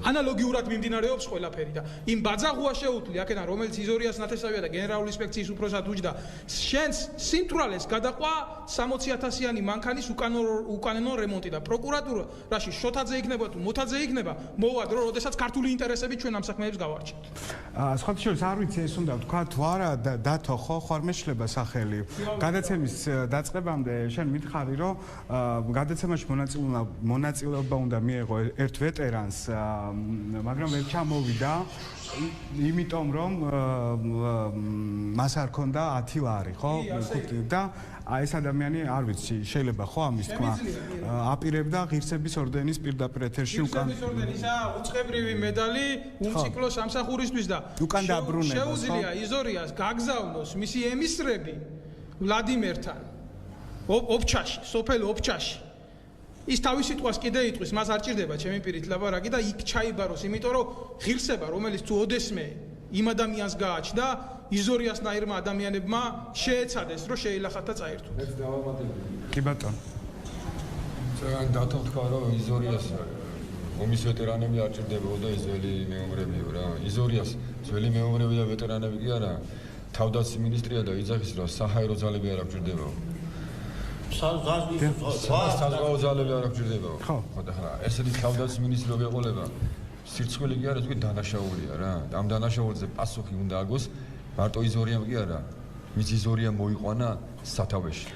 ანალოგიურად მიმდინარეობს ყველაფერი და იმ ბაძაღუა შეუძლია აქედან, რომელიც იზორიას ნათესავია და გენერალური ინსპექციის უფროსად უჯდა, შენს სიმთვრალეს გადაყვა 60,000-იანი მანქანის უკანონო რემონტი და პროკურატურაში შოთაძე იქნება თუ მოთაძე იქნება, მოვადრო, როდესაც ქართული ინტერესები ჩვენ ამ საქმეებს გავარჩევთ. სხვათა შორის არ ვიცი ეს უნდა ვთქვა თუ არა დათო ხო ხარ მეშლება სახელი. გადაცემის დაწყებამდე შენ მითხარი რომ გადაცემაში მონაწილეობა უნდა მიეღო ერთ ვეტერანს მაგრამ ვერ ჩამოვიდა იმიტომ რომ მას არ ქონდა 10 ლარი ხო და აი ეს ადამიანი არ ვიცი შეიძლება ხო ამის თქმა აპირებდა ღირსების ორდენის პირდაპირ ეთერში უკან ღირსების ორდენისა უწყებრივი медали უმციკლო სამსახურისთვის და უკან დაბრუნება შეუძლია იზორიას გაგზავნოს მისი ემისრები ვლადიმერთან ოფჩაში სოფელ ოფჩაში ის თავის სიტყვას კიდე იტყვის მას არ ჭირდება ჩემი პირით ლაბარაკი და იქ ჩაიბაროს იმიტომ რომ ღირსება რომელიც თუ ოდესმე იმ ადამიანს გააჩნდა იზორიასნაირმა ადამიანებმა შეეცადეს რომ შეილახათ და წაერთვათ. მეც დავამატებდი. კი ბატონო. ძალიან დათოთქვა რომ იზორიას ომის ვეტერანები არ ჭირდებოდა და ძველი მეომრებიო რა. იზორიას ძველი მეომრები და ვეტერანები კი არა. თავდაცვის მინისტრია და იძახის რომ საჰაერო ძალები არ აღჭირდებოდა. საზღვაო ძალები არ აღჭირდებოდა. ხო და ხა ესეთი თავდაცვის მინისტრი რო ეყოლება სირცხვილი კი არა თქვი დანაშაულია რა. ამ დანაშაულზე პასუხი უნდა აგოს მარტო იზორიამ კი არა მის იზორიამ მოიყვანა სათავეში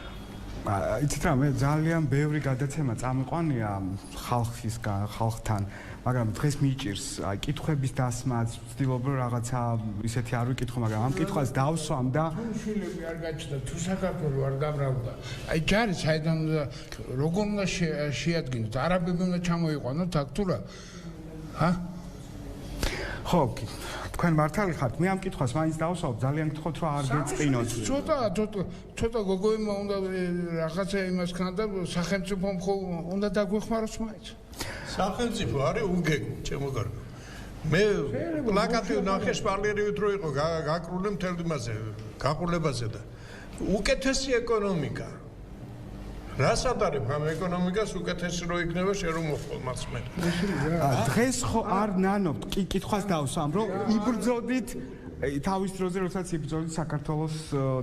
იცით რა მე ძალიან ბევრი გადაცემა წამიყვანია ხალხთან მაგრამ დღეს მიჭირს აი კითხვების დასმაც ვცდილობ რომ რაღაცა ისეთი არ ვიკითხო მაგრამ ამ კითხვას დავსვამ და შვილები არ გაჩნდა თუ საქართველოს არ გამრავდა აი ჯარი საიდან როგორ უნდა შეადგინოთ არაბები უნდა ჩამოიყვანოთ აქ თუ რა ჰა ხო თქვენ მართალი ხართ მე ამ კითხვას მაინც დავსვავ ძალიან გთხოვთ რომ არ გეწყინოთ ცოტა გოგოებმა უნდა რაღაცა იმას ქნა და სახელმწიფომ ხო უნდა დაგვეხმაროს მაინც სახელმწიფო არის უგეგმო ჩემო კარგო მე პლაკატი ნახე სპარლერივით რო იყო გაკრული მთელ იმაზე გაყურებაზე და უკეთესი ეკონომიკა რასაც არის ამ ეკონომიკას უკეთესი რო იქნება შენ რომ მოხვალ მას მე დღეს ხო არ ნანობთ კითხვას დავსვამ რომ იბრძოდით თავის დროზე როდესაც იბრძოდით საქართველოს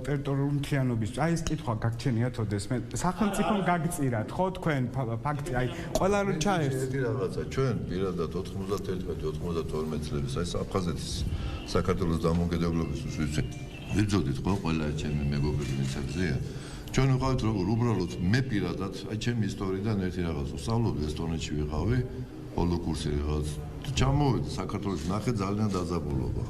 ტერიტორიული მთლიანობის აი ეს კითხვა გაგჩენიათ ოდესმე სახელმწიფომ გაგწირათ ხო თქვენ ფაქტი აი ყველა რო ჩაერთს ერთი რაღაცა ჩვენ პირადად 91-92 წლების აი აფხაზეთის საქართველოს დამოუკიდებლობისთვის ვიბრძოდით ხო ყველა ჩემი მეგობრები მიცემზეა ჩვენ ვიყავით როგორ უბრალოდ მე პირადად აი ჩემი ისტორიიდან ერთი რაღაც ვსწავლობდი ესტონეთში ვიყავი ბოლო კურსი რაღაც ჩამოვედი საქართველოს ნახე ძალიან დაძაბულობა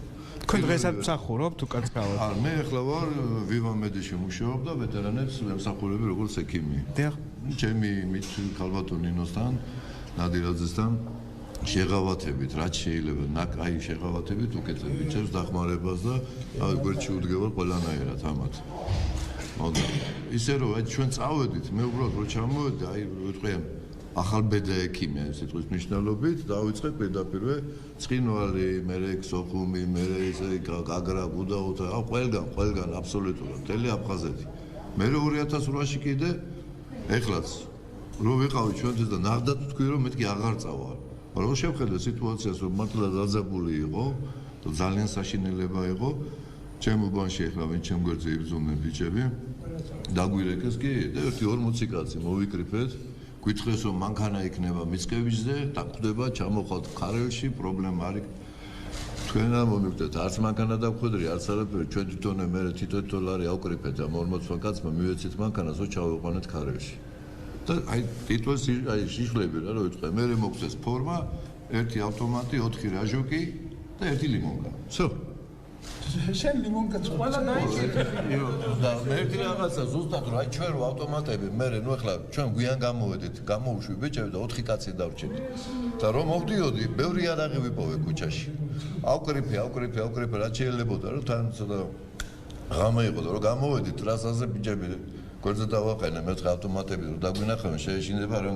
თქვენ დღესაც მსახურობთ უკაცრავად მე ახლა ვარ ვივამედში მუშაობ და ვეტერანებს ვემსახურები როგორც ექიმი დიახ ჩემი მით ქალბატონ ნინოსთან ნადირაძესთან შეღავათებით რაც შეიძლება აი შეღავათებით უკეთებით ჩემს დახმარებას და აი გვერდში უდგება ყველანაირად ამათ მაგრამ ისე რომ აი ჩვენ წავედით მე უბრალოდ რო ჩამოვედი აი ვიტყვი ახალბედა ექიმი ამ სიტყვის მნიშვნელობით დავიწყე პირდაპირვე ცხინვალი მერე სოხუმი მერე ესე გაგრა გუდაუთა ყველგან აბსოლუტურად მთელი აფხაზეთი მე 2008-ში კიდე ეხლაც რო ვიყავი ჩვენთვის და ნახდათ თქვი რომ მეთქი აღარ წავალ მაგრამ შევხედე სიტუაციას რომ მართლა დაძაბული იყო ძალიან საშინელება იყო ჩემ უბანში ეხლა ვინ ჩემ გვერდზე იბრძოდნენ ბიჭები დაგვირეკეს კი და 1-40 კაცი მოვიკრიფეთ გითხრეს რომ მანქანა იქნება მიწკევიჩზე დაგვდება ჩამოხვალთ ქარელში პრობლემა არის თქვენ არ მომიხვდეთ არც მანქანა დაგვხვედრი არც არაფერი ჩვენ თვითონე მე $10 ავკრიფეთ ამ 40 კაცმა მივეცით მანქანას რომ ჩავიყვანეთ ქარელში და აი ტიტულს აი შიშლები რა ვიტყვე მე მოგწეს ფორმა ერთი ავტომატი 4 რაჟოკი და ერთი ლიმონკა всё შენ ლიმონკაც ყველა იო და მე ერთი რაღაცა ზუსტად რა ჩვენ რო ავტომატები მე ნუ ახლა ჩვენ გვიან გამოვედით გამოუშვი ბიჭები და 4 კაცი დავრჩით და რომ მოვდიოდი ბევრი არაღი ვიპოვე ქუჩაში ავკრიფე რა შეიძლებოდა რომ თან ცოტა ღამე იყო და რომ გამოვედით ტრასაზე ბიჭები გვერდზე დავაყენე მე ხა ავტომატები რომ დაგვინახავენ შეეშინდება რომ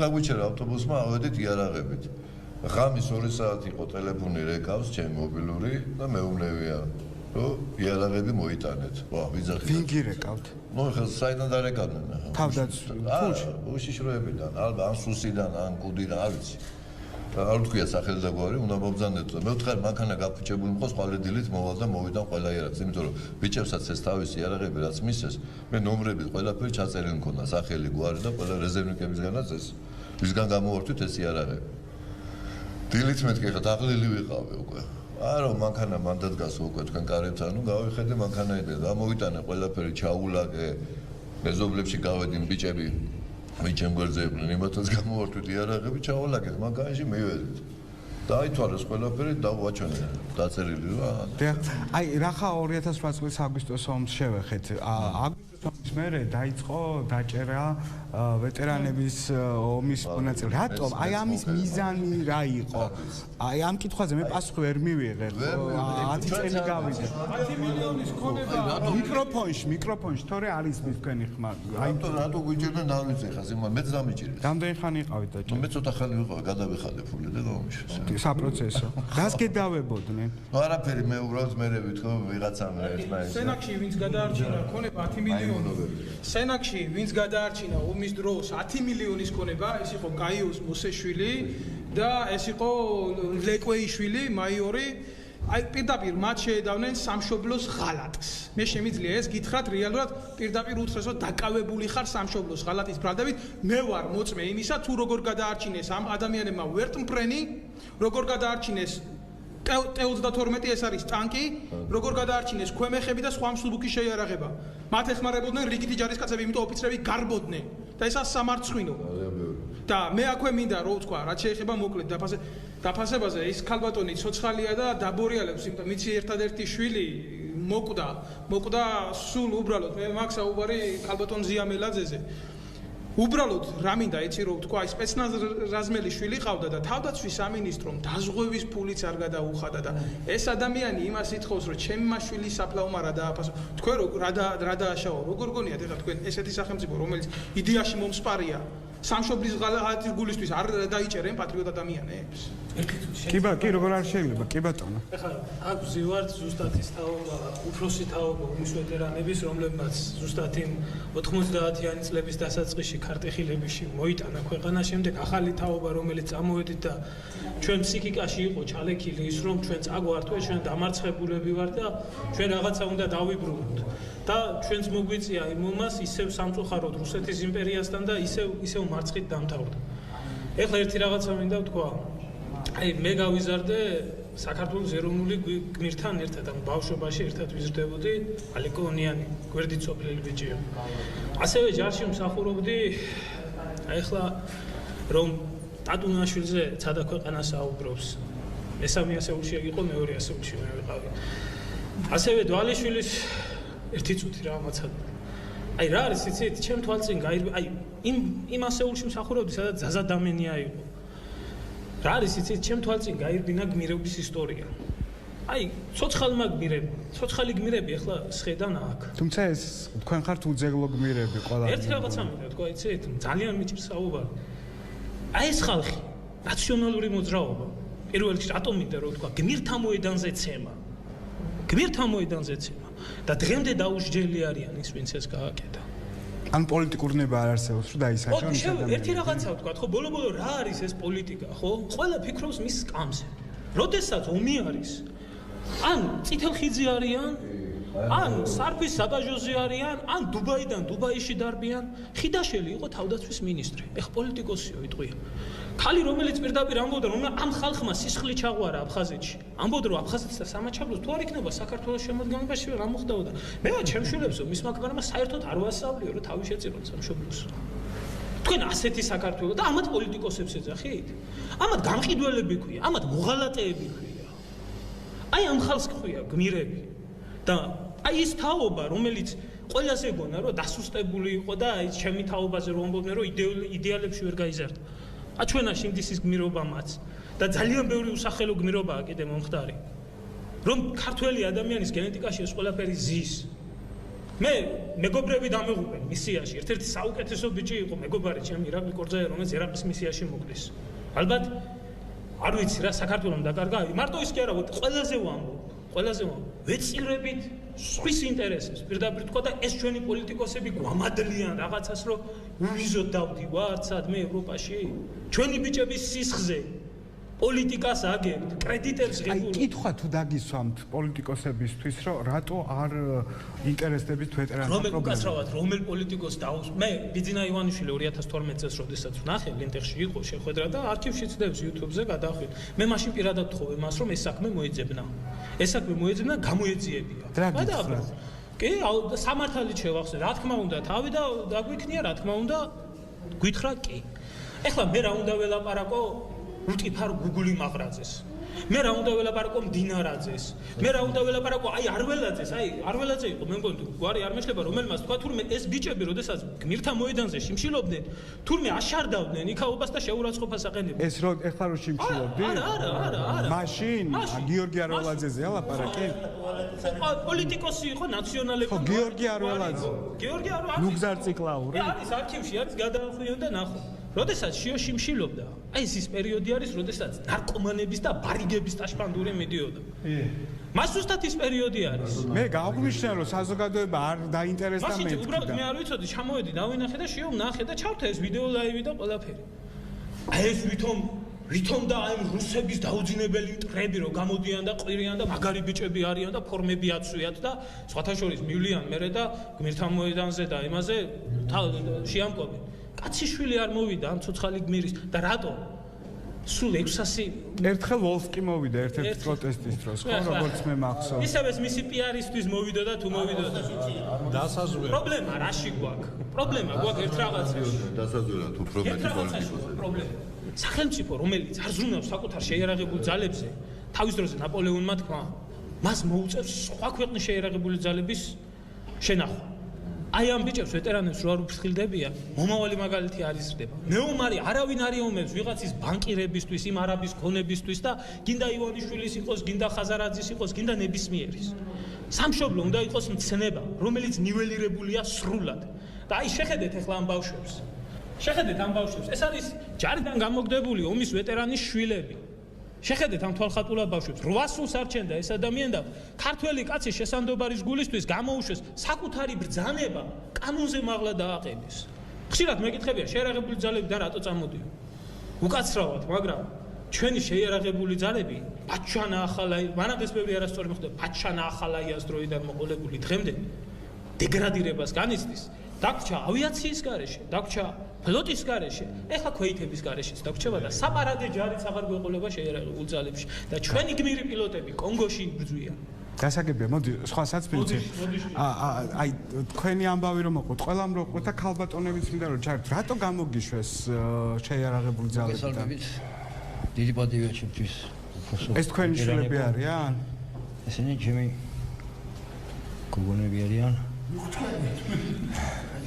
გაგვიჩერა ავტობუსმა ავედით იარაღებით ღამის 2 საათი იყო ტელეფონი რეკავს ჩემი მობილური და მეუბნებია რომ იარაღები მოიტანეთ ვა ვიძახი ვინ გირეკავთ ნუ ხა საიდან დარეკავდნენ თავდაცვის უშიშროებიდან ალბათ ან სუსიდან ან კუდიდან არ ვიცი არ თქვია სახელი და გვარი უნდა მობძანდეთ და მე ვთხარ მანქანა გაფუჭებული მყავს ყვალედილით მოვალ და მოვიდან ყველა იარაღს იმიტომ რომ ბიჭებსაც ეს თავისი იარაღები რაც მისცეს მე ნომრები ყველაფერი ჩაწერილი მქონდა სახელი გვარი და ყველა რეზერვნიკებისგანაც ეს ვისგან გამოვართვით ეს იარაღები დილით მეთქე ხა დაღლილი ვიყავი უკვე არა, მანქანა მანდად გასო უკვე თქვენ კარებთან, ნუ გავიხედე მანქანაიდან და მოვიტანე ყველაფერი ჩაულაკე, მეზობლებში გავედინე ბიჭები, ვინ ჩემ გვერდზე იყვნენ, იმათაც გამოვართვით იარაღები, ჩაულაკეთ მანქანაში მივედით. დაითვალეს ყველაფერი და ვაჩვენე დაწერილი რა. აი რახა 2008 წლის აგვისტოს ომს შევეხეთ. აგვისტოს ომის მერე დაიწყო დაჭერა ვეტერანების ომის მონაწილე. რატომ? აი ამის მიზანი რა იყო? აი ამ კითხვაზე მე პასუხი ვერ მივიღე. 10 წელი გავიდა. 10 მილიონის ქონება მიკროფონში თორე არის მის თქვენი ხმა. აი რატო გვიჭირდნენ არ ვიცი ხა ზემა მეც დამიჭირეს. რამდენი ხანი იყავით დაჭერა? მე ცოტა ხანი ვიყავ გადავიხადე ფული და გამომიშვა. საპროცესო. რას გედავებოდნენ? არაფერი მე უბრალოდ მე ვითხო ვიღაცამ ერთმანეთს. სენაკში ვინც გადაარჩინა ქონება 10 მილიონი. სენაკში ვინც გადაარჩინა ომის დროს 10 მილიონის ქონება, ეს იყო გაიოს მოსეშვილი და ეს იყო ლეკვეიშვილი, მაიორი. აი პირდაპირ მათ შეედავნენ სამშობლოს ღალატს. მე შემიძლია ეს გითხრათ რეალურად პირდაპირ უთხრესო დაკავებული ხარ სამშობლოს ღალატის ბრალდებით. მე ვარ მოწმე იმისა, თუ როგორ გადაარჩინეს ამ ადამიანებმა ვერტმფრენი, როგორ გადაარჩინეს T-32 ეს არის ტანკი, როგორ გადაარჩინეს ქვემეხები და სხვა მსუბუქი შეიარაღება. მათ ეხმარებოდნენ რიგითი ჯარისკაცები, იმიტომ ოფიცრები გარბოდნენ და ესა სამარცხვინო. და მე აქვე მინდა რო ვთქვა, რაც შეეხება მოკლედ დაფასებაზე, ის ქალბატონი ცოცხალია და დაბორიალებს, იმიტომ მიცი ერთადერთი შვილი მოკვდა სულ უბრალოდ მე მაქვს საუბარი ქალბატონ ზიამელაძეზე. უბრალოდ რა მინდა იცი რო ვთქვა, აი სპეცნაზრაზმელი შვილი ყავდა და თავდაცვის სამინისტრომ დაზღვევის ფულიც არ გადაუხადა და ეს ადამიანი იმას ითხოვს, რომ ჩემი მაშვილი საფლავმა რა დააფასო. თქვენ რა დააშაო, როგორ გონიათ ეხლა თქვენ ესეთი სახელმწიფო, რომელიც იდეაში მომსპარია, სამშობლის ღალატის გულისთვის არ დაიჭერენ პატრიოტ ადამიანებს? კი, როგორ არ შეიძლება, კი ბატონო. ეხლა აქ ვზივართ ზუსტად ის თაობა, უფროსი თაობა ომის ვეტერანების, რომლებმაც ზუსტად იმ 90-იანი წლების დასაწყისში ქარტეხილებიში მოიტანა ქვეყანა, შემდეგ ახალი თაობა, რომელიც წამოვედით და ჩვენ ფსიქიკაში იყო ჩალექილი ის, რომ ჩვენ წაგვართვეთ, ჩვენ დამარცხებულები ვართ და ჩვენ რაღაცა უნდა დავიბრუნოთ. და ჩვენც მოგვიწია იმ ომას ისევ სამწუხაროდ რუსეთის იმპერიასთან და ისევ მარცხით დამთავრდა. ეხლა ერთი რაღაცა მინდა ვთქვა. აი მე გავიზარდე საქართველოს ეროვნული გმირთან ერთად, ანუ ბავშვობაში ერთად ვიზრდებოდი, ალეკონიანი, გვერდით სოფლელი ბიჭია. ასევე ჯარში მსახურობდი, აი ეხლა რომ ტატუნაშვილზე ცადა ქვეყანა საუბრობს. მესამე ასეულში იყო, მეორე ასეულში მე ვიყავი. ასევე დვალიშვილის ერთი წუთი რა მაცადა. აი რა არის იცით, ჩემ თვალწინ აი იმ ასეულში მსახურობდი, სადაც ზაზა დამენია იყო. რა არის იცით, ჩემ თვალწინ გაირბინა გმირების ისტორია. აი, ცოცხალი გმირები ახლა სხედან აქ. თუმცა ეს თქვენ ხართ უძეგლო გმირები ყველა. ერთი რაღაცა მინდა თქვა, იცით, ძალიან მიჭირს საუბარი. აი ეს ხალხი, რაციონალური მოძრაობა. პირველ რიგში რატომ მინდა რომ თქვა, გმირთა მოედანზე ცემა. და დღემდე დაუსჯელი არიან ის, ვინც ეს გააკეთა. ან პოლიტიკური ნება არ არსებობს, რომ დაისაჯონ ის ადამიანი. ერთი რაღაცა ვთქვა, ხო, ბოლო რა არის ეს პოლიტიკა, ხო? ყველა ფიქრობს მის სკამზე. როდესაც ომი არის, ან წითელხიძე არიან, ან სარფის საბაჟოზე არიან, ან დუბაიდან დუბაიში დარბიან. ხიდაშელი იყო თავდაცვის მინისტრი. ეხ პოლიტიკოსიო იტყვია. ქალი რომელიც პირდაპირ ამბობდა რომ ამ ხალხმა სისხლი ჩაღვარა აფხაზეთში. ამბობდა რომ აფხაზეთის და სამაჩაბლოს თუ არ იქნება საქართველოს შემოდგენობაში რა მოხდებოდა. მე ჩემშვილებსო მისმა ქმარმა საერთოდ არ ვასწავლიო რომ თავი შეწირონ სამშობლოს. თქვენ ასეთი საქართველო და ამათ პოლიტიკოსებს ეძახით? ამათ გამყიდველები ქვია, ამათ მოღალატეები ქვია. აი ამ ხალხს ქვია გმირები. და აი ის თაობა რომელიც ყველაზე გონა რომ დასუსტებული იყო და აი ჩემი თაობაზე რომ ამბობდნენ რომ იდეალებში ვერ გაიზარდა. აჩვენა შინდის ის გმირობამაც და ძალიან ბევრი უსახელო გმირობაა კიდე მომხდარი. რომ ქართველი ადამიანის გენეტიკაში ეს ყველაფერი ზის. მე მეგობრები დამეღუპენ მისიაში. ერთ-ერთი საუკეთესო ბიჭი იყო მეგობარი ჩემი ირაკლი კორძაია, რომელიც ერაყის მისიაში მოკვდეს. ალბათ არ ვიცი რა საქართველოს დაკარგა. მარტო ის კი არა, ყველაზე ვამბობ. ვეწირებით სხვის ინტერესებს. პირდაპირ თქვა და ეს ჩვენი პოლიტიკოსები გვამადლიან რაღაცას, რომ ვიზოთ დავდივართ სადმე ევროპაში. ჩვენი ბიჭების სისხლზე პოლიტიკას აგებთ, კრედიტებს აი ღებულობთ. კითხვა თუ დაგისვამთ პოლიტიკოსებისთვის, რომ რატო არ ინტერესდებით ვეტერანთა რომელ უკაცრავად რომელ პოლიტიკოს დაუს მე ბიძინა ივანიშვილი 2012 წელს როდესაც ვნახე ლენტეხში იყო შეხვედრა და არქივში ცდებს YouTube-ზე გადახვით მე მაშინ პირადად ვთხოვე მას რომ ეს საქმე მოეძებნა გამოეძიებია კი სამართალით შევახსენე რა თქმა უნდა თავი და დაგვიქნია რა თქმა უნდა გითხრა კი ეხლა მე რა უნდა ველაპარაკო რუტიფარ გუგული მაღრაძეს მე რა უნდა ველაპარაკო მდინარაძეს მე რა უნდა ველაპარაკო არველაძე იყო მე მგონი გვარი არ მეშლება რომელმაც თქვა თურმე ეს ბიჭები როდესაც გმირთა მოედანზე შიმშილობდნენ თურმე აშარდავდნენ იქაობას და შეურაცხყოფას აყენებდნენ ეს რო ეხლა რო შიმშილობდი არა მაშინ გიორგი არველაძეზეა ლაპარაკი პოლიტიკოსი იყო ნაციონალები ხო გიორგი არველაძე ნუ გზარციკლაური არის არქივში არის გადაახვიონ და ნახო როდესაც შიოში მშილობდა აი ეს პერიოდი არის როდესაც ნარკომანების და ბარიგების ტაშპანდური მიდიოდა მას უბრალოდ ის პერიოდი არის მე გავგვიშნე რომ საზოგადოება არ დაინტერესდა მე მაშინ უბრალოდ მე არ ვიცოდი ჩამოვედი დავინახე და შიო ვნახე და ჩავთე ეს ვიდეო ლაივი და ყველაფერი აი ეს ვითომ და აი რუსების დაუძინებელი მტრები რომ გამოდიან და ყვირიან და მაგარი ბიჭები არიან და ფორმები აცვიათ და სხვათა შორის მივლიან მერე და გმირთა მოედანზე და იმაზე შეამკობენ კაციშვილი არ მოვიდა ამ ცოცხალი გმირის და რატო სულ 600 ერთხელ ვოლსკი მოვიდა ერთ-ერთი პროტესტის დროს ხო როგორც მე მახსოვს ისევ ეს მისი პიარისტვის მოვიდოდა თუ მოვიდოდა დასაზვერად პრობლემა რაში გვაქვს პრობლემა გვაქვს ერთ რაღაცაში დასაზვერად უფრო მეტი პოლიტიკოსები პრობლემა სახელმწიფო რომელიც არ ზრუნავს საკუთარ შეიარაღებულ ძალებზე თავის დროზე ნაპოლეონმა თქვა მას მოუწევს სხვა ქვეყნის შეიარაღებული ძალების შენახვა აი ამ ბიჭებს ვეტერანებს რო არ უფრთხილდებიან მომავალი მაგალითი არ იზრდება მეომარი არავინ არ იომებს ვიღაცის ბანკირებისთვის იმ არაბის ქონებისთვის და გინდა ივანიშვილის იყოს გინდა ხაზარაძის იყოს გინდა ნებისმიერის სამშობლო უნდა იყოს მცნება რომელიც ნიველირებულია სრულად და აი შეხედეთ ახლა ამ ბავშვებს ეს არის ჯარიდან გამოგდებული ომის ვეტერანის შვილები შეხედეთ ამ თვალხატულა ბავშვებს 800-ს არჩენდა ეს ადამიანი და ქართველი კაცი შესანდობარის გულისთვის გამოუშვეს საკუთარი ბრძანება კანონზე მაღლა დააყენეს ხშირად მეკითხებია შეიარაღებული ძალები და რატო წამოდიან უკაცრავად მაგრამ ჩვენი შეიარაღებული ძალები პაჩანა ახალაი მანამდე ბევრი არასწორი მოხდა პაჩანა ახალაიას დროიდან მოყოლებული დღემდე დეგრადირებას განიცდის დაგვრჩა ავიაციის გარეშე დაგვრჩა ფლოტის გარეშე ეხლა ქვეითების გარეშეც დაგვრჩება და საპარადე ჯარიც აღარ გვეყოლება შეიარაღებულ ძალებში და ჩვენი გმირი პილოტები კონგოში იბრძვიან დასაგებია მოდი სხვა საცბილზე აი თქვენი ამბავი რომ მოყოთ ყველამ რო ყოთ და ქალბატონებიც მინდა რომ ჩართ რატო გამოგიშვეს შეიარაღებული ძალებიდან დიდი პატივია ჩემთვის ეს თქვენი შვილები არიან ესენი ჩემი გოგონები არიან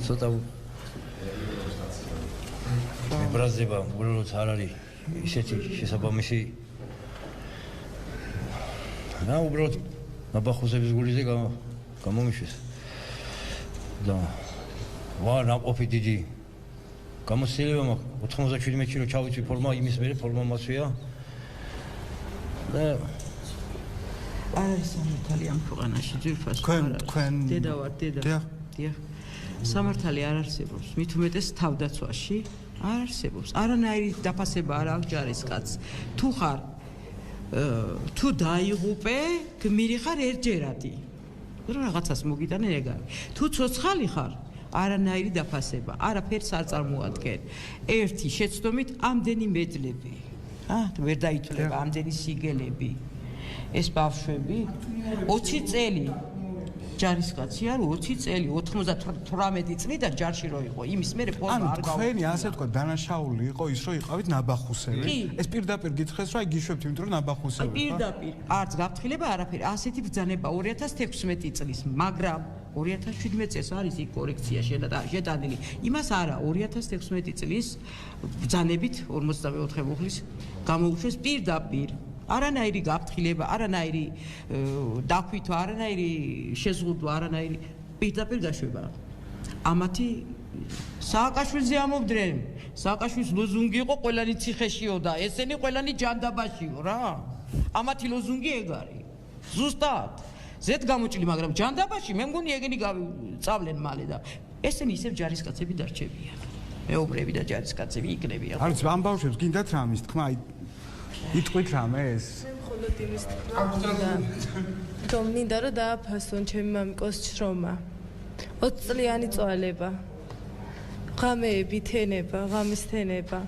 ცოტა ბრაზება უბრალოდ არ არის ისეთი შესაბამისი რა უბრალოდ ნაბახუზების გულიზე გამომიშვეს და ვარ ნაყოფი დიდი გამოსილება მაქვს 97 კილო ჩავიცვი ფორმა იმის მერე ფორმა მასვია და არის სამართალი ამ ქვეყანაში ძირფას თქვენ დედა ვარ დიახ სამართალი არ არსებობს მით უმეტეს თავდაცვაში არ არსებობს არანაირი დაფასება არ აქვს ჯარისკაცს თუ ხარ თუ დაიღუპე გმირი ხარ ერთჯერადი რაღაცას მოგიტანენ ეგ არის თუ ცოცხალი ხარ არანაირი დაფასება არაფერს არ წარმოადგენ ერთი შეცდომით ამდენი მედლები ვერ დაითვლება ამდენი სიგელები ეს ბავშვები 20 წელი ჯარისკაცი არ 20 წელი 98 წლიდან ჯარში რო იყო იმის მერე ფორმა არ გავა თქვენი ასე თქვა დანაშაული იყო ის რომ იყავით ნაბახუსები ეს პირდაპირ გითხრეს რომ აი გიშვებთ იმიტომ რომ ნაბახუსები პირდაპირ არც გაფრთხილება არაფერი ასეთი ბრძანება 2016 წლის მაგრამ 2017 წელს არის იქ კორექცია შეტანილი იმას არა 2016 წლის ბრძანებით 54 მუხლის გამოუშვეს პირდაპირ არანაირი გაფრთხილება, არანაირი დაქვითვა, არანაირი შეზღუდვა, არანაირი პირდაპირ გაშვება. ამათი სააკაშვილზე ამობდნენ. სააკაშვილის ლოზუნგი იყო ყველანი ციხეშიო და ესენი ყველანი ჯანდაბაშიო რა. ამათი ლოზუნგი ეგ არის. ზუსტად. ზედ გამოჭილი, მაგრამ ჯანდაბაში მე მგონი ეგენი წავლენ მალე და ესენი ისევ ჯარისკაცები დარჩებიან. მეუბრები და ჯარისკაცები იქნებიან. არის ამ ბავშვებს გინდათ რამის თქმა, აი იტყვით რამე ეს? მე მხოლოდ იმის რომ მინდა რომ დააფასონ ჩემი მამიკოს შრომა 20 წლიანი წვალება ღამეები თენება ღამის თენება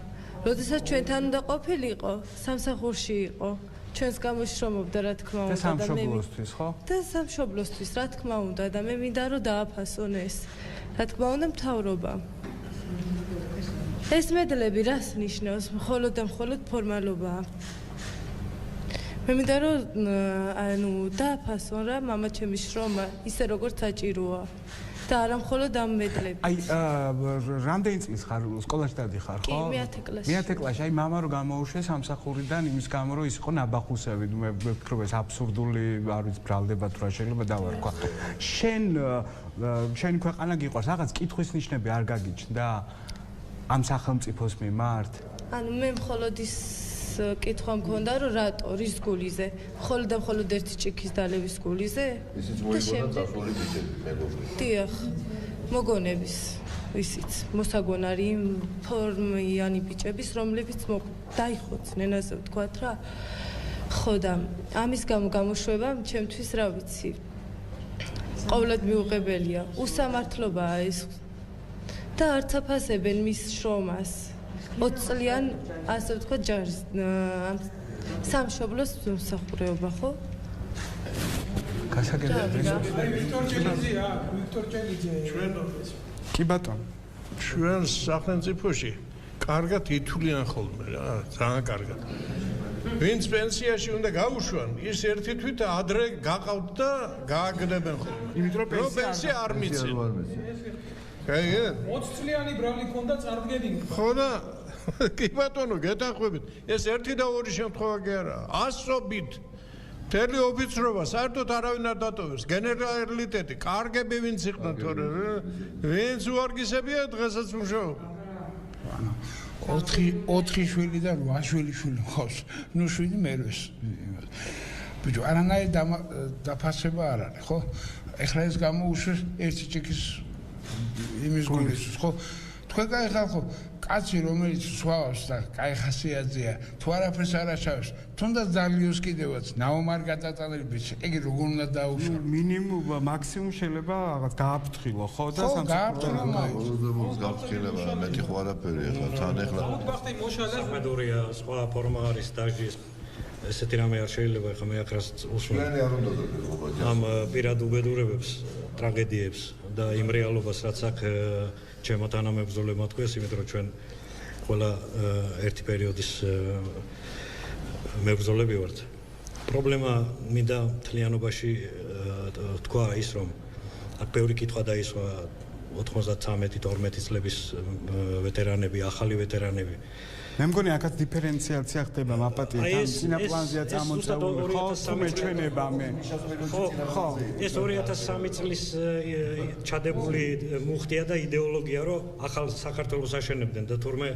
როდესაც ჩვენთან უნდა ყოფილიყო სამსახურში იყო ჩვენს გამოშრომობდა რა თქმა უნდა და სამშობლოსთვის ხო? და სამშობლოსთვის რა თქმა უნდა და მე მინდა რომ დააფასონ ეს რა თქმა უნდა მთავრობა ეს მედლები რას ნიშნავს მხოლოდ და მხოლოდ ფორმალობაა მე მინდა რომ ანუ დააფასონ რა მამა ჩემი შრომა ისე როგორც საჭიროა და არა მხოლოდ ამ მედლები აი რამდენი წლის ხარ სკოლაში დადიხარ ხო? კი მე-10 კლასში მე-10 კლასში აი მამა რო გამოუშვეს სამსახურიდან იმის გამო რომ ის იყო ნაბახუსები მე ვფიქრობ ეს აბსურდული არ ვიცი ბრალდება თუ რა შეიძლება დავარქვა შენი ქვეყანა გიყვარს რაღაც კითხვის ნიშნები არ გაგიჩნდა ამ სახელმწიფოს მიმართ ანუ მე მხოლოდ ის კითხვა მქონდა რომ რატო რის გულიზე მხოლოდ და მხოლოდ ერთი ჭიქის დალევის გულიზე ისიც მოიგონა წასული ბიჭები მეგობრი დიახ მოგონების ისიც მოსაგონარი ფორმიანი ბიჭების რომლებიც დაიხოცნენ ასე ვთქვათ რა ხო და ამის გამო გამოშვება ჩემთვის რა ვიცი ყოველად მიუღებელია უსამართლობაა ეს და არც აფასებენ მის შრომას 20 წლიან ასე ვთქვათ ჯარის სამშობლოს მსახურეობა ხო? ვიქტორ ჭელიძე კი ბატონო ჩვენ სახელმწიფოში კარგად ითვლიან ხოლმე რა ძალიან კარგად ვინც პენსიაში უნდა გაუშვან ის ერთი თვით ადრე გაყავთ და გააგდებენ ხოლმე იმიტომ რომ პენსია არ მიცენ 20 წლიანი ბრალი ქონდა წარდგენილი ხო და კი ბატონო გეთანხმებით ეს ერთი და ორი შემთხვევა კი არა ასობით მთელი ოფიცრობა საერთოდ არავინ არ დატოვებს გენერალიტეტი კარგები ვინც იყვნენ თორე ვინც უარგისებია დღესაც მუშაობენ 4 შვილი და 8 შვილი მყავს ნუ 7 მერვეს ბიჭო არანაირი დაფასება არ არის ხო ეხლა ეს გამოუშვეს ერთი ჭიქის იმის გულის ხო თქვენ კაი ხალხო კაცი რომელიც სვავს და კაი ხასიათზეა თუ არაფერს არ აჩავს თუნდაც ძალიოს კიდევაც ნაომარ გადატანილი ბიჭი იგი როგორ უნდა დაუშვა მინიმუმ მაქსიმუმ შეიძლება რაღაც გააფრთხილო ხო და სამსახურს გააფრთხილება მეტი ხო არაფერი ახლა თან ახლა ბახტი მოშალა მედორია სხვა ფორმა არის დაჟის ესეთი რამე არ შეიძლება ახლა მე აკრას უსვენ ამ პირად უბედურებებს ტრაგედიებს და იმ რეალობას რაც აქ ჩემო თანამებრძოლებმა თქვეს იმიტომ რომ ჩვენ ყველა ერთი პერიოდის მებრძოლები ვართ პრობლემა მინდა მთლიანობაში თქვა ის რომ აქ ბევრი კითხვა დაისვა 93-12 წლების ვეტერანები ახალი ვეტერანები მე მგონი აქაც დიფერენციაცია ხდება მაპატითან წინა პლანზეა წამოწეული ხო თუ მეჩვენება მე ხო ეს 2003 წლის ჩადებული მუხტია და იდეოლოგია რომ ახალ საქართველოს აშენებდნენ და თურმე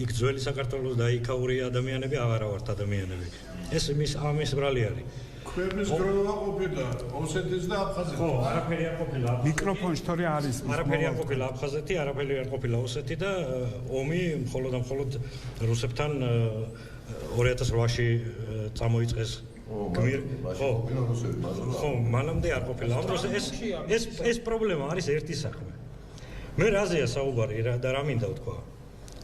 იქ ძველი საქართველოს და იქაური ადამიანები აღარა ვართ ადამიანები ეს ამის ბრალი არის ქვეყნის გროვა ყოფილა ოსეთის და აფხაზეთი ხო არაფერი არ ყოფილა მიკროფონში თორე არის არაფერი არ ყოფილა აფხაზეთი არაფერი არ ყოფილა ოსეთი და ომი მხოლოდ რუსებთან 2008-ში წამოიწყეს ხო მანამდე არ ყოფილა ამ დროს ეს პრობლემა არის ერთი საქმე მე რაზეა საუბარი და რა მინდა ვთქვა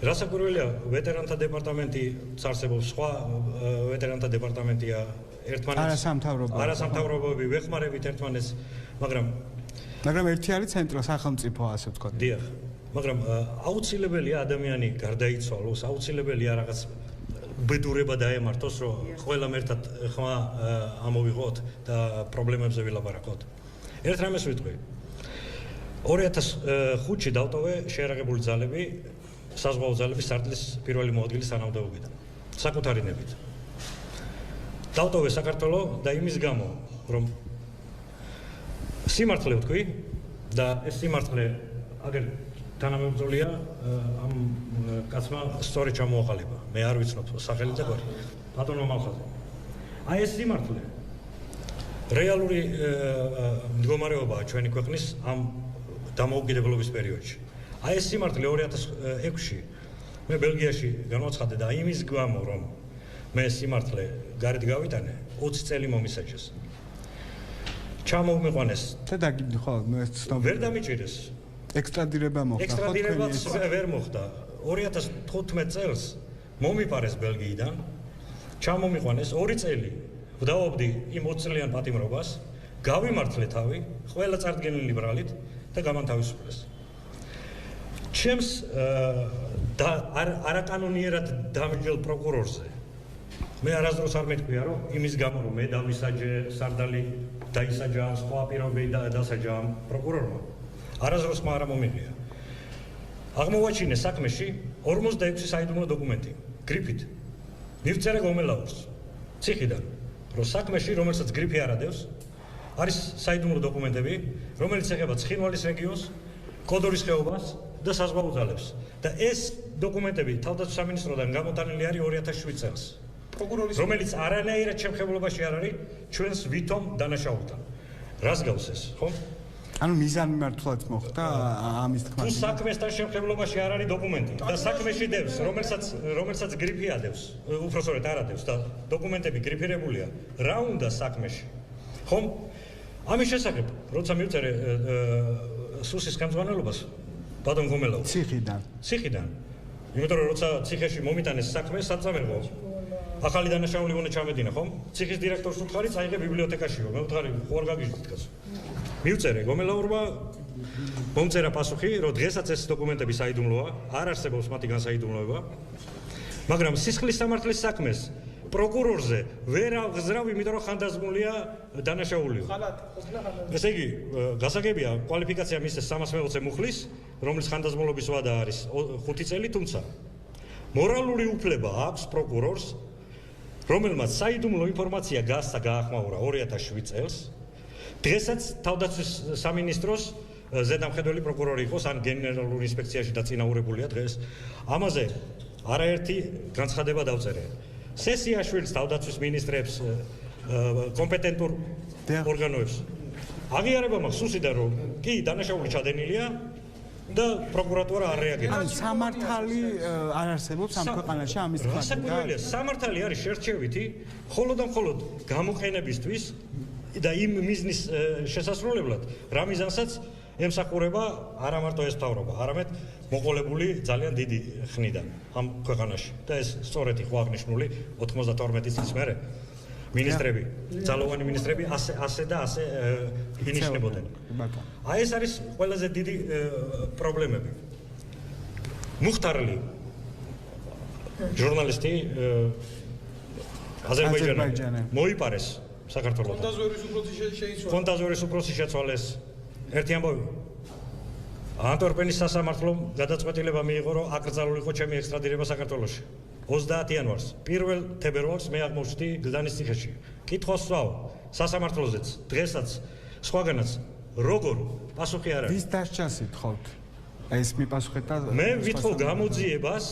რასაკვირველია ვეტერანთა დეპარტამენტი წარსებობს სხვა ვეტერანთა დეპარტამენტია ერთმანეთს არასამთავრობოები ვეხმარებით ერთმანეთს მაგრამ ერთი არის ცენტრალ სახელმწიფო ასე ვთქვათ დიახ მაგრამ აუცილებელია ადამიანი გარდაიცვალოს აუცილებელია რაღაც ბედურება დაემართოს რომ ყველამ ერთად ხმა ამოვიღოთ და პრობლემებზე ვილაპარაკოთ ერთ რამეს ვიტყვი 2005-ში დავტოვე შეერაღებული ძალები საზღვაო ძალების სარდლის პირველი მოადგილის თანამდებობიდან საკუთარი ნებით დავტოვე საქართველო და იმის გამო რომ სიმართლე ვთქვი და ეს სიმართლე აგერ თანამებრძოლია ამ კაცმა სწორი ჩამოაყალიბა მე არ ვიცნობ სახელი და გვარი ბატონო მალხაზი აი ეს სიმართლე რეალური მდგომარეობაა ჩვენი ქვეყნის ამ დამოუკიდებლობის პერიოდში აი ეს სიმართლე 2006-ში მე ბელგიაში განვაცხადე და იმის გამო რომ მე სიმართლე გარეთ გავიტანე 20 წელი მომისაჯეს. ჩამომიყვანეს. და დაგიგდი ხო მე ეს ცნობილი. ვერ დამიჭირეს. ექსტრადირება მოხდა. ექსტრადირებაც ვერ მოხდა. 2015 წელს მომიპარეს ბელგიიდან. ჩამომიყვანეს 2 წელი. ვდაობდი იმ 20 წლიან პატიმრობას. გავიმართლე თავი, ყველა წარდგენილი ბრალით და გამანთავისუფლეს. ჩემს არაკანონიერად დამჯელ პროკურორზე მე არასდროს არ მეთქვია, რომ იმის გამო რომ მე დავისაჯე, სარდალი დაისაჯა, სხვა პირობები დასაჯა პროკურორმა. არასდროს არ მომიღია. აღმოვაჩინე საქმეში 46 საიდუმლო დოკუმენტი, გრიფით. მივწერე გომელაურს, ციხიდან, რომ საქმეში, რომელსაც გრიფი არ ადევს, არის საიდუმლო დოკუმენტები, რომელიც ეხება ცხინვალის რეგიონს, კოდორის ხეობას და საზღვაო ძალებს. და ეს დოკუმენტები თავდაცვის სამინისტროდან გამოტანილი არის 2007 წელს. რომელიც არანაირად შემხებლობაში არ არის ჩვენს ვითომ დანაშაულთან. რას გავს ეს, ხო? ანუ მიზანმიმართულად მოხდა ამის თქმა. თუ საქმესთან შემხებლობაში არ არის დოკუმენტი და საქმეში დევს, რომელსაც გრიფი ადევს, უпроსორეთ არ ადევს და დოკუმენტები გრიფირებულია, რა უნდა საქმეში? ხომ? ამის შესახებ, როცა მივწერე სუსის ხელმძღვანელობას, ბატონ გომელაურს. ციხიდან. იმიტომ რომ როცა ციხეში მომიტანეს საქმე, საწამერღო. ახალი დანაშაული უნდა ჩამედინა, ხომ? ციხის დირექტორს უთხარი, წაიღე ბიბლიოთეკაშიო. მე ვუთხარი, ხო არ გაგიჟდით კაცო. მივწერე გომელაურმა, მომწერა პასუხი, რომ დღესაც ეს დოკუმენტები საიდუმლოა, არ არსებობს მათი განსაიდუმლოება. მაგრამ სისხლის სამართლის საქმეს პროკურორზე ვერ აღზრავ, იმიტომ რომ ხანდაზმულია დანაშაულიო. ესე იგი, გასაგებია, კვალიფიკაცია მისცეს 320 მუხლის, რომლის ხანდაზმულობის ვადა არის 5 წელი, თუმცა მორალური უფლება აქვს პროკურორს, რომელმაც საიდუმლო ინფორმაცია გასცა გაახმაურა 2007 წელს, დღესაც თავდაცვის სამინისტროს ზედამხედველი პროკურორი იყოს, ან გენერალური ინსპექციაში დაწინაურებულია დღეს. ამაზე არაერთი განცხადება დავწერე. სესიაშვილის თავდაცვის მინისტრებს, კომპეტენტურ ორგანოებს. აღიარება მაქვს სუსიდან, რომ კი დანაშაული ჩადენილია და პროკურატურა არ რეაგირებს. ანუ სამართალი არ არსებობს ამ ქვეყანაში ამის თქმა. საკუთრებია, სამართალი არის შერჩევითი, მხოლოდ და მხოლოდ გამოყენებისთვის და იმ მიზნის შესასრულებლად, რა მიზანსაც ემსახურება არა მარტო ეს მთავრობა, არამედ მოყოლებული ძალიან დიდი ხნიდან ამ ქვეყანაში. და ეს სწორედ იყო აღნიშნული 92 წლის მერე მინისტრები, ძალოვანი მინისტრები ასე და ასე ინიშნებოდნენ. აი ეს არის ყველაზე დიდი პრობლემები. მუხტარლი ჟურნალისტი აზერბაიჯანელი მოიპარეს საქართველოს. ფონტაზვერის უფროსი შეცვალეს. ერთი ამბავი. ანტვერპენის სასამართლომ გადაწყვეტილება მიიღო, რომ აკრძალულიყო ჩემი ექსტრადირება საქართველოში. 30 იანვარს, 1 თებერვალს მე აღმოჩნდი გლდანის ციხეში. კითხვას ვსვავ სასამართლოზეც, დღესაც, სხვაგანაც, როგორ პასუხი არ არის. ვის დასჯას ითხოვთ? ეს მიპასუხეთ და მე ვითხოვ გამოძიებას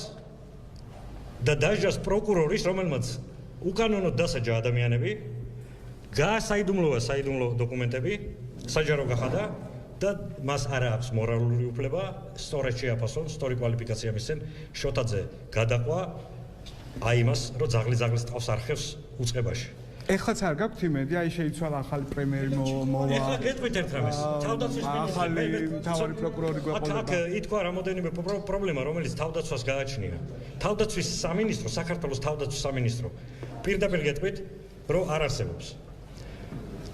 და დასჯას პროკურორის, რომელმაც უკანონოდ დასაჯა ადამიანები, გაასაიდუმლოა საიდუმლო დოკუმენტები, საჯარო გახადა და მას არ აქვს მორალური უფლება სწორად შეაფასონ, სწორი კვალიფიკაცია მისცენ, შოთაძე გადაყვა აი იმას, რომ ზაღლის ტყავს არხევს უწყებაში. ეხლაც არ გაქვთ იმედი, აი შეიცვალა ახალი პრემიერი მოვა. ეხლა გეტყვით ერთ რამეს. თავდაცვის ახალი მთავარი პროკურორი გვეყოლება. აქ ითქვა რამოდენიმე პრობლემა, რომელიც თავდაცვას გააჩნია. თავდაცვის სამინისტრო, საქართველოს თავდაცვის სამინისტრო პირდაპირ გეტყვით, რომ არ არსებობს.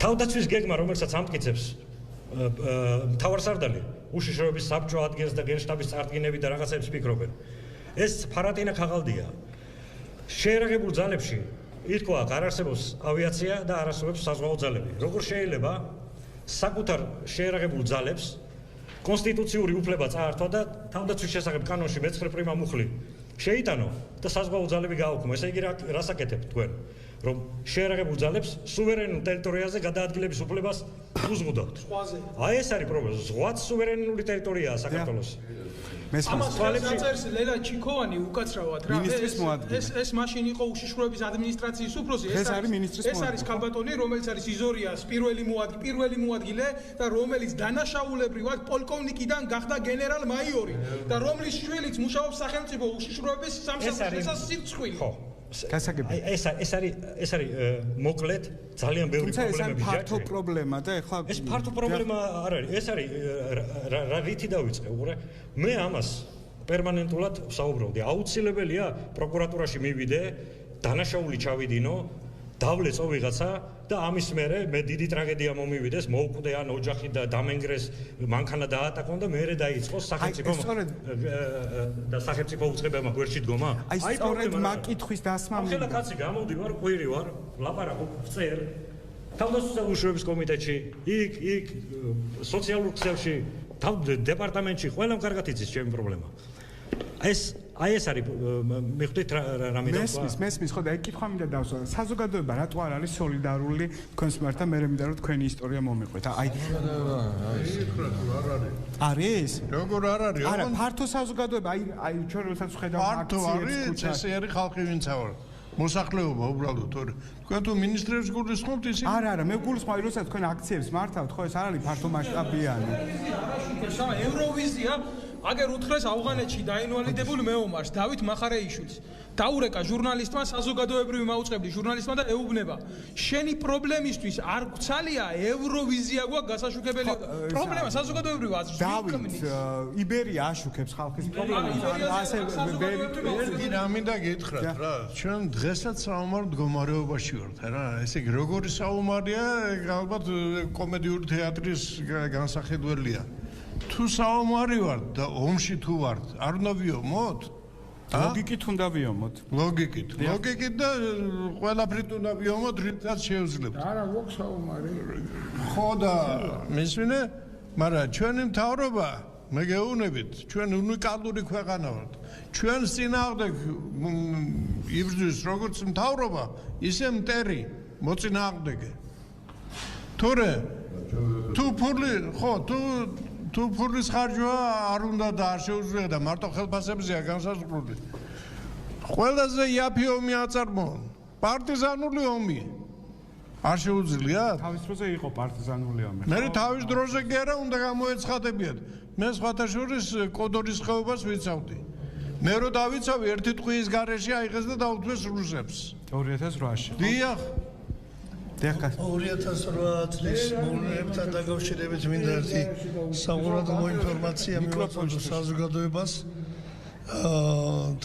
თავდაცვის გეგმა, რომელსაც ამტკიცებს მთავარსარდალი, უშიშროების საბჭო ადგენს და გენშტაბის წარდგინები და რაღაცებს ფიქრობენ. ეს ფარატინა ქაღალდია. შეერაღებულ ძალებში ითქვა, არ არსებობს ავიაცია და არ არსებობს საზღვაო ძალები. როგორ შეიძლება საკუთარ შეერაღებულ ძალებს კონსტიტუციური უფლება წაართვა და თავდაცვის შესახებ კანონში მე-9 პრიმა მუხლი შეიტანო და საზღვაო ძალები გააუქმო. ესე იგი რას აკეთებთ თქვენ? რომ შეერაღებულ ძალებს სუვერენულ ტერიტორიაზე გადაადგილების უფლებას უზღუდავთ. აი ეს არის პრობლემა. ზღვაც სუვერენული ტერიტორიაა საქართველოს. ამას დაწერს ლელა ჩიქოვანი უკაცრავად რა. ეს მაშინ იყო უშიშროების ადმინისტრაციის უფროსი. ეს არის ქალბატონი, რომელიც არის იზორიას პირველი მოადგილე და რომელიც დანაშაულებრივად პოლკოვნიკიდან გახდა გენერალ-მაიორი და რომლის შვილიც მუშაობს სახელმწიფო უშიშროების სამსახურში. ეს სიცხვილი. ეს არის მოკლედ ძალიან ბევრი პრობლემები ფართო პრობლემა და ეხლა ეს ფართო პრობლემა არ არის ეს არის რა რითი დავიწყე უყურე მე ამას პერმანენტულად ვსაუბრობდი აუცილებელია პროკურატურაში მივიდე დანაშაული ჩავიდინო დავლეწო ვიღაცა და ამის მერე მე დიდი ტრაგედია მომივიდეს მოუკვდე ან ოჯახი და დამენგრეს მანქანა დაატაკონ და მერე დაიწყოს სახელმწიფო და სახელმწიფო უწყებებმა გვერდში დგომა აი სწორედ მაგკითხვის დასმა ახლა კაცი გამოდი ვარ ყვირი ვარ ლაპარაკობ წერ თავდაცვის უშუალობის კომიტეტში იქ სოციალურ ქსელში დეპარტამენტში ყველამ კარგად იცის ჩემი პრობლემა ეს არის მიხვდით რამე და მესმის ხო და ეგ კითხვა მინდა დავსვა საზოგადოება რატო არ არის სოლიდარული თქვენს მიმართ მე მინდა რომ თქვენი ისტორია მომიყვეთ აი არის როგორ არ არის არა ფართო საზოგადოება აი ჩვენ როდესაც ხედავთ ფართო არის ესე არის ხალხი ვინც ავარ მოსახლეობა უბრალოდ თორე თქვენ თუ მინისტრებს გულისხმობთ ისინი არა მე გულისხმობ როდესაც თქვენ აქციებს მართავთ ხო ეს არ არის ფართო მასშტაბიანი ევროვიზია აგერ უთხრეს ავღანეთში დაინვალიდებული მეომარს დავით მახარეიშვილს დაურეკა ჟურნალისტმა საზოგადოებრივი მაუწყებლის ჟურნალისტმა და ეუბნება შენი პრობლემისთვის არ გცალია ევროვიზია გვაქვს გასაშუქებელი პრობლემა საზოგადოებრივი აზრს დავით იბერია აშუქებს ხალხის პრობლემას ასე ერთი რა მინდა გითხრათ რა ჩვენ დღესაც საომარ მდგომარეობაში ვართ რა ესე იგი როგორი საომარია ალბათ კომედიური თეატრის განსახედველია თუ საომარი ვართ და ომში თუ ვართ არ უნდა ვიომოთ ლოგიკით უნდა ვიომოთ ლოგიკით და ყველაფრით უნდა ვიომოთ რითაც შევძლებთ არა გვაქვს საომარი ხო და მისმინე მაგრამ ჩვენი მთავრობა მე გეუბნებით ჩვენ უნიკალური ქვეყანა ვართ ჩვენ წინააღმდეგ იბრძვის როგორც მთავრობა ისე მტერი მოწინააღმდეგე თორე თუ ფული ხო თუ ფულის ხარჯვა არ უნდა და არ შეუძლია და მარტო ხელფასებზეა განსაზღვრული. ყველაზე იაფი ომი აწარმოონ. პარტიზანული ომი. არ შეუძლია? თავის დროზე იყო პარტიზანული ომი. მე თავის დროზე კი არა უნდა გამოეცხადებიათ. მე სხვათა შორის კოდორის ხეობას ვიცავდი. მე რო დავიცავი ერთი ტყუის გარეშე აიღეს და დაუთმეს რუსებს. 2008-ში. დიახ. 2008 წლის მოვლენებთან დაკავშირებით მინდა ერთი საყურადღებო ინფორმაცია მივაწოდო საზოგადოებას.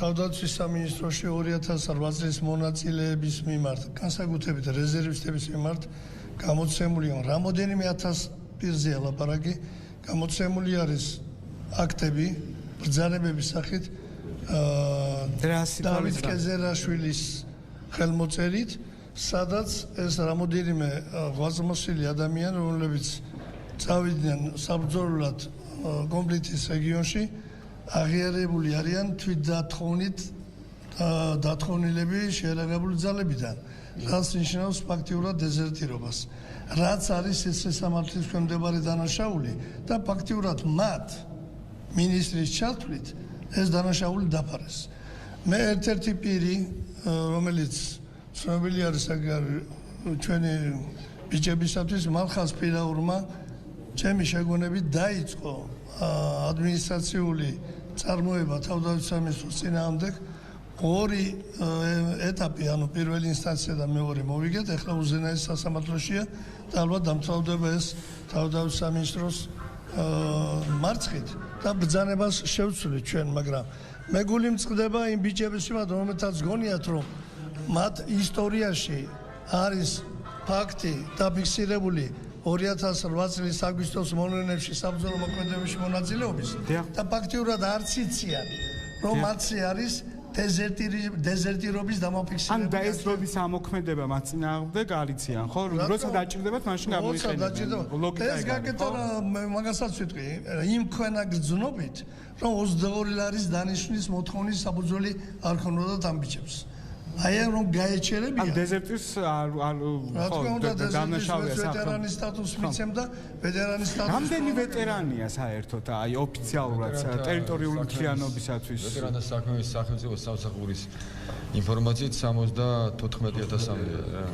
თავდაცვის სამინისტროში 2008 წლის მონაწილეების მიმართ, განსაკუთრებით რეზერვისტების მიმართ გამოცემული რამოდენიმე 1000 პირზეა ლაპარაკი, გამოცემული არის აქტები ბრძანებების სახით დავით კეზერაშვილის ხელმოწერით, სადაც ეს რამოდენიმე ღვაწლმოსილი ადამიანი, რომლებიც წავიდნენ საბრძოლველად კონფლიქტის რეგიონში, აღიარებული არიან თვითდათხოვნით დათხოვნილები შეერაგებული ძალებიდან, რაც ნიშნავს ფაქტიურად დეზერტირებას. რაც არის ეს სასამართლოს მიმდებარე დანაშაული და ფაქტიურად მათ მინისტრის ჩათვლით ეს დანაშაული დაფარეს. მე ერთ-ერთი პირი, რომელიც ცნობილი არის ჩვენი ბიჭებისათვის, მალხაზ პირაურმა ჩემი შეგონებით დაიწყო ადმინისტრაციული წარმოება თავდაცვის სამინისტროს წინააღმდეგ. ორი ეტაპი, ანუ პირველი ინსტანცია და მეორე მოვიგეთ, ეხლა უზენაეს სასამართლოშია და ალბათ დამთავრდება ეს თავდაცვის სამინისტროს მარცხით და ბრძანებას შევცვლით ჩვენ, მაგრამ მე გული მწყდება იმ ბიჭების მიმართ, რომელთაც გონიათ, რომ მათ ისტორიაში არის ფაქტი დაფიქსირებული 2008 წლის აგვისტოს მოვლენებში საბრძოლო მოქმედებებში მონაწილეობის და ფაქტიურად არც იციან, რომ მათზე არის დეზერტირობის დამაფიქსირებული. ან და ეს როდის ამოქმედება მათ წინააღმდეგ არიციან, ხო? როცა დაჭირდებათ, მაშინ გამოიყენებენ. ლოგიკა ეს გაკეთდა, მაგასაც ვიტყვი, იმ ქვენა გრძნობით, რომ 22 ლარის დანიშვნის მოთხოვნის საბრძოლი არ ქონოდათ ამ ბიჭებს. აი რომ გაეჩერებია. ან დეზერტირს დამნაშავეა ვეტერანის სტატუსს მიცემდა, ვეტერანის სტატუსი. რამდენი ვეტერანია საერთოდ, აი ოფიციალურად ტერიტორიული მთლიანობისათვის? ვეტერანთა საქმეების სახელმწიფო სამსახურის ინფორმაციით 74000-მდე რა.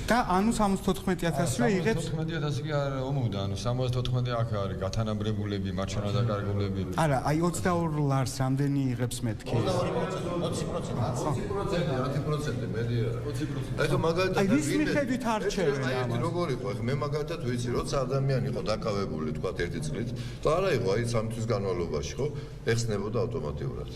და ანუ 74000-ზე იღებს 14000 კი არ ომოვდა, ანუ 74 აქ არის გათანაბრებულები, მათ შენადაკარგულები. არა, აი 22 ლარს რამდენი იღებს მეთქი? 20%. 10% მედია. 20%. აი მაგალითად აი ვის მიხედვით არჩევენ ამას? როგორ იყო? მე მაგალითად ვიცი, როცა ადამიანი იყო დაკავებული თქვა ერთი წლით, და არა იყო აი 3 თვის განმავლობაში, ხო? ეხსნებოდა ავტომატურად.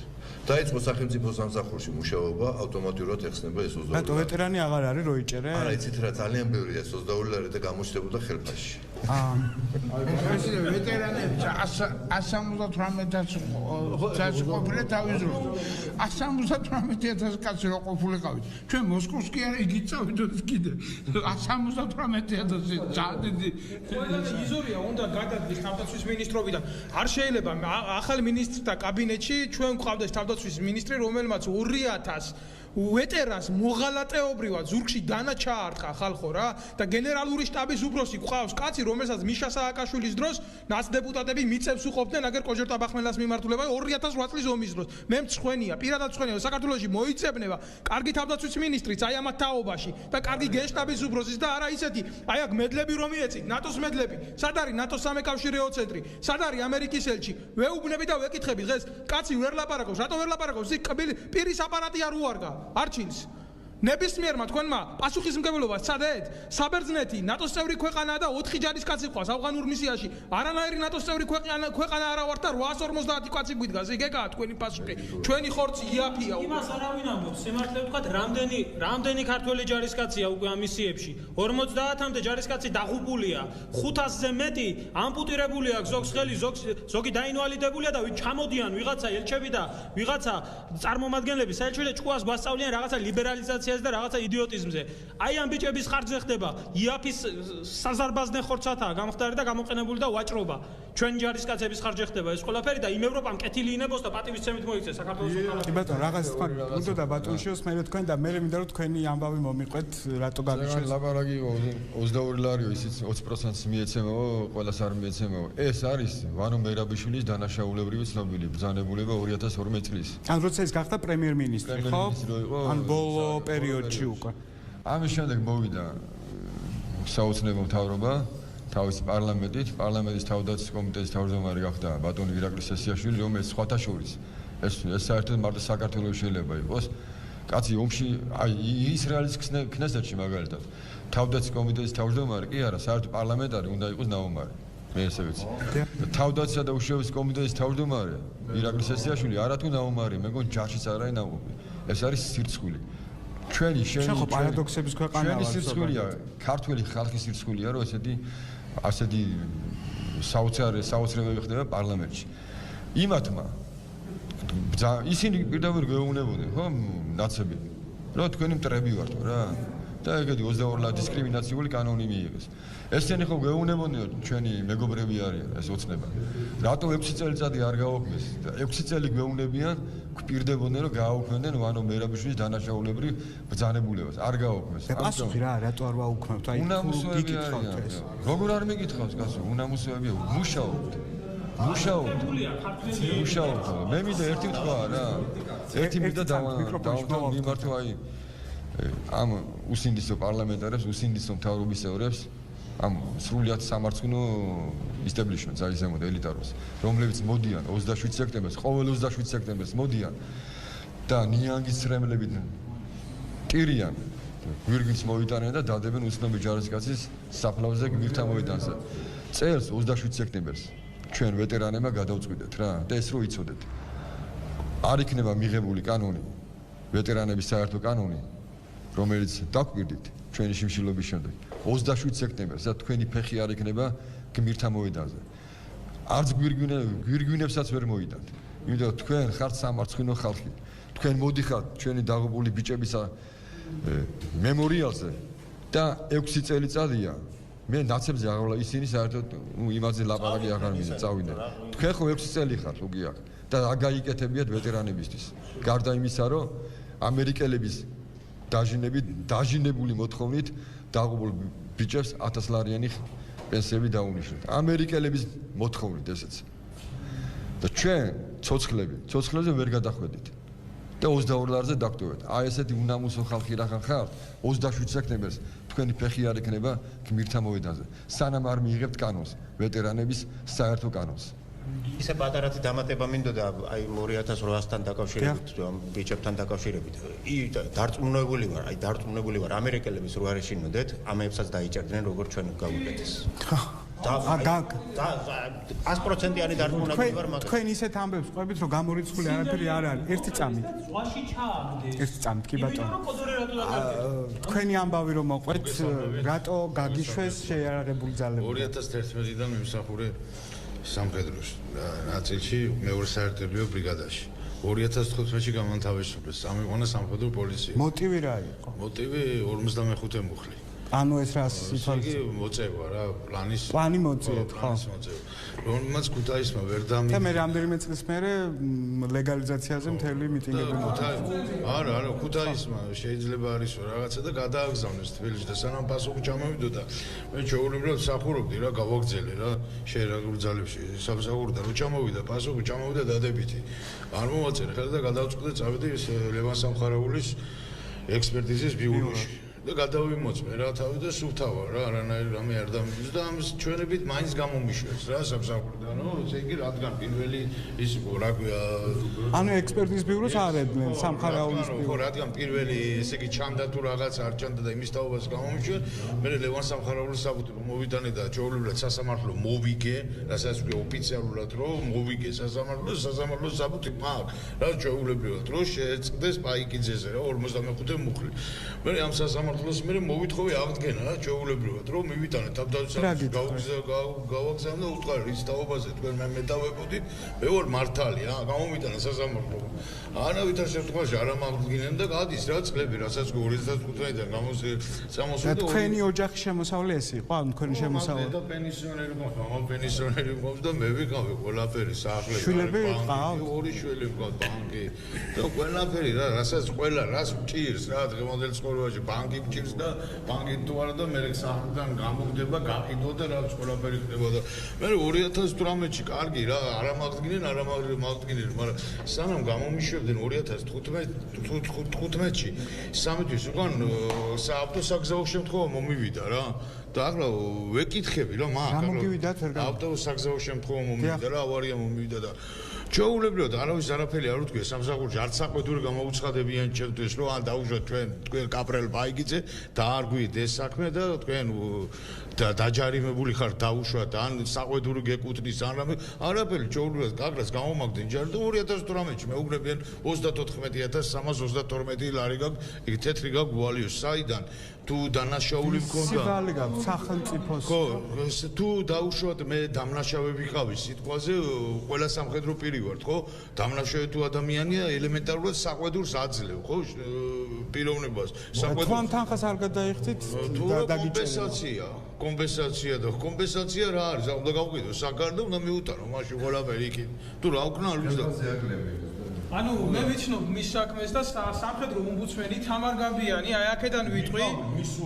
დაიწყო სახელმწიფო სამსახურში მუშაობა, ავტომატურად ეხსნება ეს 22 ლარი. რატო ვეტერანი აღარ არის რო იჭერე? არა, იცით რა, ძალიან ბევრია ეს 22 ლარი და გამოჩნდებოდა ხელფასში. ეს ვეტერანები 178,000 წაში ყოფილი თავიზროს 178,000 კაცი რო ყოფილიყავით ჩვენ მოსკოვს კი არა იგი წავიდოთ კიდე 178,000 ძადი იზორია უნდა გადადგეს თავდაცვის მინისტრობიდან არ შეიძლება ახალი მინისტრთა კაბინეტში ჩვენ გვყავდეს თავდაცვის მინისტრი რომელმაც 2,000 ვეტერანს მოღალატეობრივად ზურგში დანა ჩაარტყა ხალხო რა და გენერალური შტაბის უფროსი გვყავს კაცი რომელსაც მიშა სააკაშვილის დროს ნაცდეპუტატები მიწებს უყოფდნენ აგერ კოჟერ ტაბახმელას მიმართულება 2008 წლის ომის დროს მე მწხვენია პირადად მწხვენია საქართველოში მოიწებნება კარგი თავდაცვის მინისტრიც აი ამათ თაობაში და კარგი გენშტაბის უფროსის და არა ისეთი აი აქ მედლები რომ მიეცით ნატოს მედლები სად არის ნატოს სამეკავშირეო ცენტრი სად არის ამერიკის ელჩი ვეუბნები და ვეკითხები დღეს კაცი ვერ ლაპარაკობს რატო ვერ ლაპარაკობს ის პირის აპარატი არ უარგა არჩინს ნებისმიერმა თქვენმა პასუხისმგებლობას ცადეთ საბერძნეთი ნატოს წევრი ქვეყანაა და 4 ჯარისკაცი ყავს ავღანურ მისიაში არანაირი ნატოს წევრი ქვეყანა არა ვართ და 850 კაცი გვიდგას იგეკაა თქვენი პასუხი ჩვენი ხორცი იაფია იმას არავინ ამბობს სიმართლე ვთქვათ რამდენი ქართველი ჯარისკაცია უკვე ამ მისიებში 50-მდე ჯარისკაცი დაღუპულია 500-ზე მეტი ამპუტირებული აქვს ზოგს ხელი ზოგი დაინვალიდებულია და ჩამოდიან ვიღაცა ელჩები და ვიღაცა წარმომადგენლები საელჩო და ჭკუას გვასწავლიან რაღაცა ლიბერალიზაცია და რაღაცა იდიოტიზმზე. აი ამ ბიჭების ხარჯზე ხდება იაფის საზარბაზნე ხორცათაა გამხდარი და გამოყენებული და ვაჭრობა. ჩვენ ჯარისკაცების ხარჯზე ხდება ეს ყველაფერი და იმ ევროპამ კეთილი ინებოს და პატივისცემით მოიქცეს საქართველოს მოქალაქეებს. კი ბატონო, რაღაც თქვა უნდა და ბატონშიოს მე თქვენ და მე მინდა რომ თქვენი ამბავი მომიყვეთ რატო გაგიშვეს. ლაპარაკი 22 ლარიო ისიც 20%-ს მიეცემაო, ყველას არ მიეცემაო. ეს არის ვანო მერაბიშვილის დანაშაულებრივი ცნობილი ბრძანებულება 2012 წლის. ან როცა ის გახდა პრემიერ-მინისტრი, ხო? ან ბოლო პერიოდში უკვე. ამის შემდეგ მოვიდა საოცნებო მთავრობა თავის პარლამენტის თავდაცვის კომიტეტის თავმჯდომარე გახდა ბატონი ირაკლი სესიაშვილი, რომელიც სხვათა შორის ეს საერთოდ მარტო საქართველოს შეიძლება იყოს. კაცი ომში აი ისრაელის ქნესეთში მაგალითად თავდაცვის კომიტეტის თავმჯდომარე კი არა, საერთოდ პარლამენტარი უნდა იყოს ნაომარი. მე ესე ვიცი. თავდაცვისა და უშუალობის კომიტეტის თავმჯდომარე ირაკლი სესიაშვილი არათუ ნაომარი, მეგონი ჯარშიც არ არის ნაომარი. ეს არის სირცხვილი. ჩვენი ხო პარადოქსების ქვეყანაა ჩვენი სირცხვილია ქართული ხალხის სირცხვილია რომ ასეთი საოცრებები ხდება პარლამენტში იმათმა ისინი პირდაპირ გეუბნებოდნენ ხო ნაცები რომ თქვენი მტრები ვართ რა და ეგეთი 22 ლარი დისკრიმინაციული კანონი მიიღეს ესენი ხო გეუბნებოდნენ ჩვენი მეგობრები არიან ეს ოცნება რატო 6 წელიწადი არ გააუქმეს 6 წელი გეუბნებიან გვპირდებოდნენ რომ გააუქმებდნენ ვანო მერაბიშვილის დანაშაულებრივ ბრძანებულებას არ გააუქმეს პასუხი რა რატო არ ვაუქმებთ აი გიკითხავთ ეს როგორ არ მეკითხავს კაცო უნამუსოებია მუშაობთ მე მინდა ერთი თქვა რა ერთი მინდა დავამართო აი ამ უსინდისო პარლამენტარებს უსინდისო მთავრობის წევრებს ამ სრულიად სამარცხვინო ისტაბლიშმენტს აი ზემოთ ელიტაროს რომლებიც მოდიან 27 სექტემბერს ყოველ 27 სექტემბერს მოდიან და ნიანგის ცრემლებით ტირიან გვირგვინს მოიტანენ და დადებენ უცნობი ჯარისკაცის საფლავზე გმირთა მოედანზე წელს 27 სექტემბერს ჩვენ ვეტერანებმა გადავწყვიტეთ რა და ეს რო იცოდეთ არ იქნება მიღებული კანონი ვეტერანების საერთო კანონი რომელიც დაგვირდით ჩვენი შიმშილობის შემდეგ 27 სექტემბერს და თქვენი ფეხი არ იქნება გმირთა მოედანზე არც გვირგვინებსაც ვერ მოიდათ იმიტომ რომ თქვენ ხართ სამარცხვინო ხალხი თქვენ მოდიხართ ჩვენი დაღუპული ბიჭების მემორიალზე და 6 წელიწადია მე ნაცებზე აღავლა ისინი საერთოდ იმაზე ლაპარაკი აღარ მინდა წავიდნენ თქვენ ხო 6 წელი ხართ უგი აქ და აგაიკეთებიათ ვეტერანებისთვის გარდა იმისა რომ ამერიკელების დაჟინებული მოთხოვნით დაღუპულ ბიჭებს 1000 ლარიანი პენსიები დაუნიშნოთ ამერიკელების მოთხოვნით ესეც და ჩვენ ცოცხლებზე ვერ გადახვედით და 22 ლარზე დაგტოვეთ აი ესეთი უნამუსო ხალხი რახან ხართ 27 სექტემბერს თქვენი ფეხი არ იქნება გმირთა მოედანზე სანამ არ მიიღებთ კანონს ვეტერანების საერთო კანონს ისე პატარათი დამატება მინდოდა აი 2008-თან დაკავშირებით ამ ბიჭებთან დაკავშირებით დარწმუნებული ვარ ამერიკელების რო არ ეშინოდეთ ამებსაც დაიჭერდნენ როგორც ჩვენ გავუკეთეს 100%-იანი დარწმუნებული ვარ მაგრამ თქვენ ისეთ ამბებს ყვებით რომ გამორიცხული არაფერი არ არის ერთი წამით ზღვაში ჩააგდეს ერთი წამით კი ბატონო იმიტომ რომ კოდორე რატო დაკარგეთ თქვენი ამბავი რომ მოყვეთ რატო გაგიშვეს შეიარაღებული ძალები 2011-დან მიმსახურე სამხედროს ნაწილში მეორე საერთებრივ ბრიგადაში 2015-ში გამანთავისუფლეს სამიყვანა სამხედრო პოლიცია მოტივი რა იყო მოტივი 55 მუხლი ანუ ეს რა სიტუაცია მოწევა რა პლანი მოწიეთ ხო რომელმაც ქუთაისმა ვერ დამი და მე რამდენიმე წლის მერე ლეგალიზაციაზე მთელი მიტინგები არა ქუთაისმა შეიძლება არის რაღაცა და გადააგზავნეს თბილისში და სანამ პასუხი ჩამოვიდოდა მე ჩაულებრად სახურობდი რა გავაგზელე რა შეერაგულ ძალებში სამსახურიდან რო ჩამოვიდა პასუხი ჩამოვიდა დადებითი არ მომაწერე ხელი და გადავწყვიტე წავედი ლევან სამხარაულის ექსპერტიზის ბიუროში და გადავიმოწმე რა თავი და სუფთავა რა არანაირი რამე არ დამიჯდა და ამის ჩვენებით მაინც გამომიშვეს რა სამსახურიდან ესე იგი რადგან პირველი ის რა ქვია ანუ ექსპერტიზის ბიუროს არ ედნენ სამხარაულის ბიურო რადგან პირველი ესე იგი ჩამდა თუ რაღაც არ ჩამდა და იმის თაობას გამომიშვე მე ლევან სამხარაულის საბუთი მოვიდანე და ჩაულებრად სასამართლო მოვიგე რასაც ვქე ოფიციალურად რომ მოვიგე სასამართლო საბუთი მაქვს რა ჩაულებრად რომ შეეწყდეს პაიკიძეზე რა 55 მუხლი მე ამ სამართლოს მე მოვითხოვე აღდგენა რა ჩაულებრივად რომ მივიტანე თავდაცვითი გავაგზავნე და უთხარი რის თაობაზე თქვენ მე მეტავებოდით მე ვარ მართალი რა გამომიტანა სასამართლო არავით არ შემთხვევაში არ ამაღდგენენ და გადის რა წლები რასაც 2015-დან გამოსვლა და თქვენი ოჯახი შემოსავლე ეს იყო ან თქვენი შემოსავლე და პენსიონერი მქონდა მამამ პენსიონერი მქონდა და მე ვიყავი ყველაფერი საახლე შვილები ყავთ ორი შვილი მქონდა ბანკი და ყველაფერი რა რასაც ყველა რას ჭირს რა დღევანდელ ცხოვრებაში ბანკი ჭირს და ბანკი თუ არა და მე საერთოდ გამოგდება გაყიდო და რაც ყველაფერი ხდება და მე 2018-ში კარგი რა არ ამაღდგენენ მაგრამ სანამ გამომიშვებდნენ 2015-ში სამთვის უკან ავტოსაგზაო შემთხვევა მომივიდა რა და ახლა ვეკითხები რა მაგ ავტოსაგზაო შემთხვევა მომივიდა რა ავარია მომივიდა და ჩაულებრად არავის არაფერი არ უთქვია სამსახურში არც საყვედური გამოუცხადებიან ჩემთვის რომ ან დაუშვათ თქვენ კაპრელ ბაიგიძე დაარგვით ეს საქმე და თქვენ დაჯარიმებული ხარ დაუშვათ ან საყვედური გეკუთვნის ან რამე არაფერი ჩაულებრად კაკრას გამომაგდნენ ჯერ და 2018-ში მეუგრებიან 39332 ლარი გაქვს იქ თეთრი გაქვს ვალიოს საიდან თუ დანაშაული მქონდა სიბალი გაქვს სახელმწიფოს ხო თუ დაუშვათ მე დამნაშავე ვიყავი სიტყვაზე ყველა სამხედრო პირი ვარ ხო დამნაშავე თუ ადამიანია ელემენტარულად საყვედურს აძლევ ხო პიროვნებას საყვედურ თანხას არ გადაიხდით და დაგიჭერა კომპენსაცია და კომპენსაცია რა არის უნდა გავყიდო საკარდო უნდა მიუტანო მაშინ ყველაფერი იქით თუ რა უკნა არ ვიცი ანუ მე ვიცნობ მის საქმეს და სამხედრო ომბუდსმენი თამარ გამბიანი აი აქედან ვიტყვი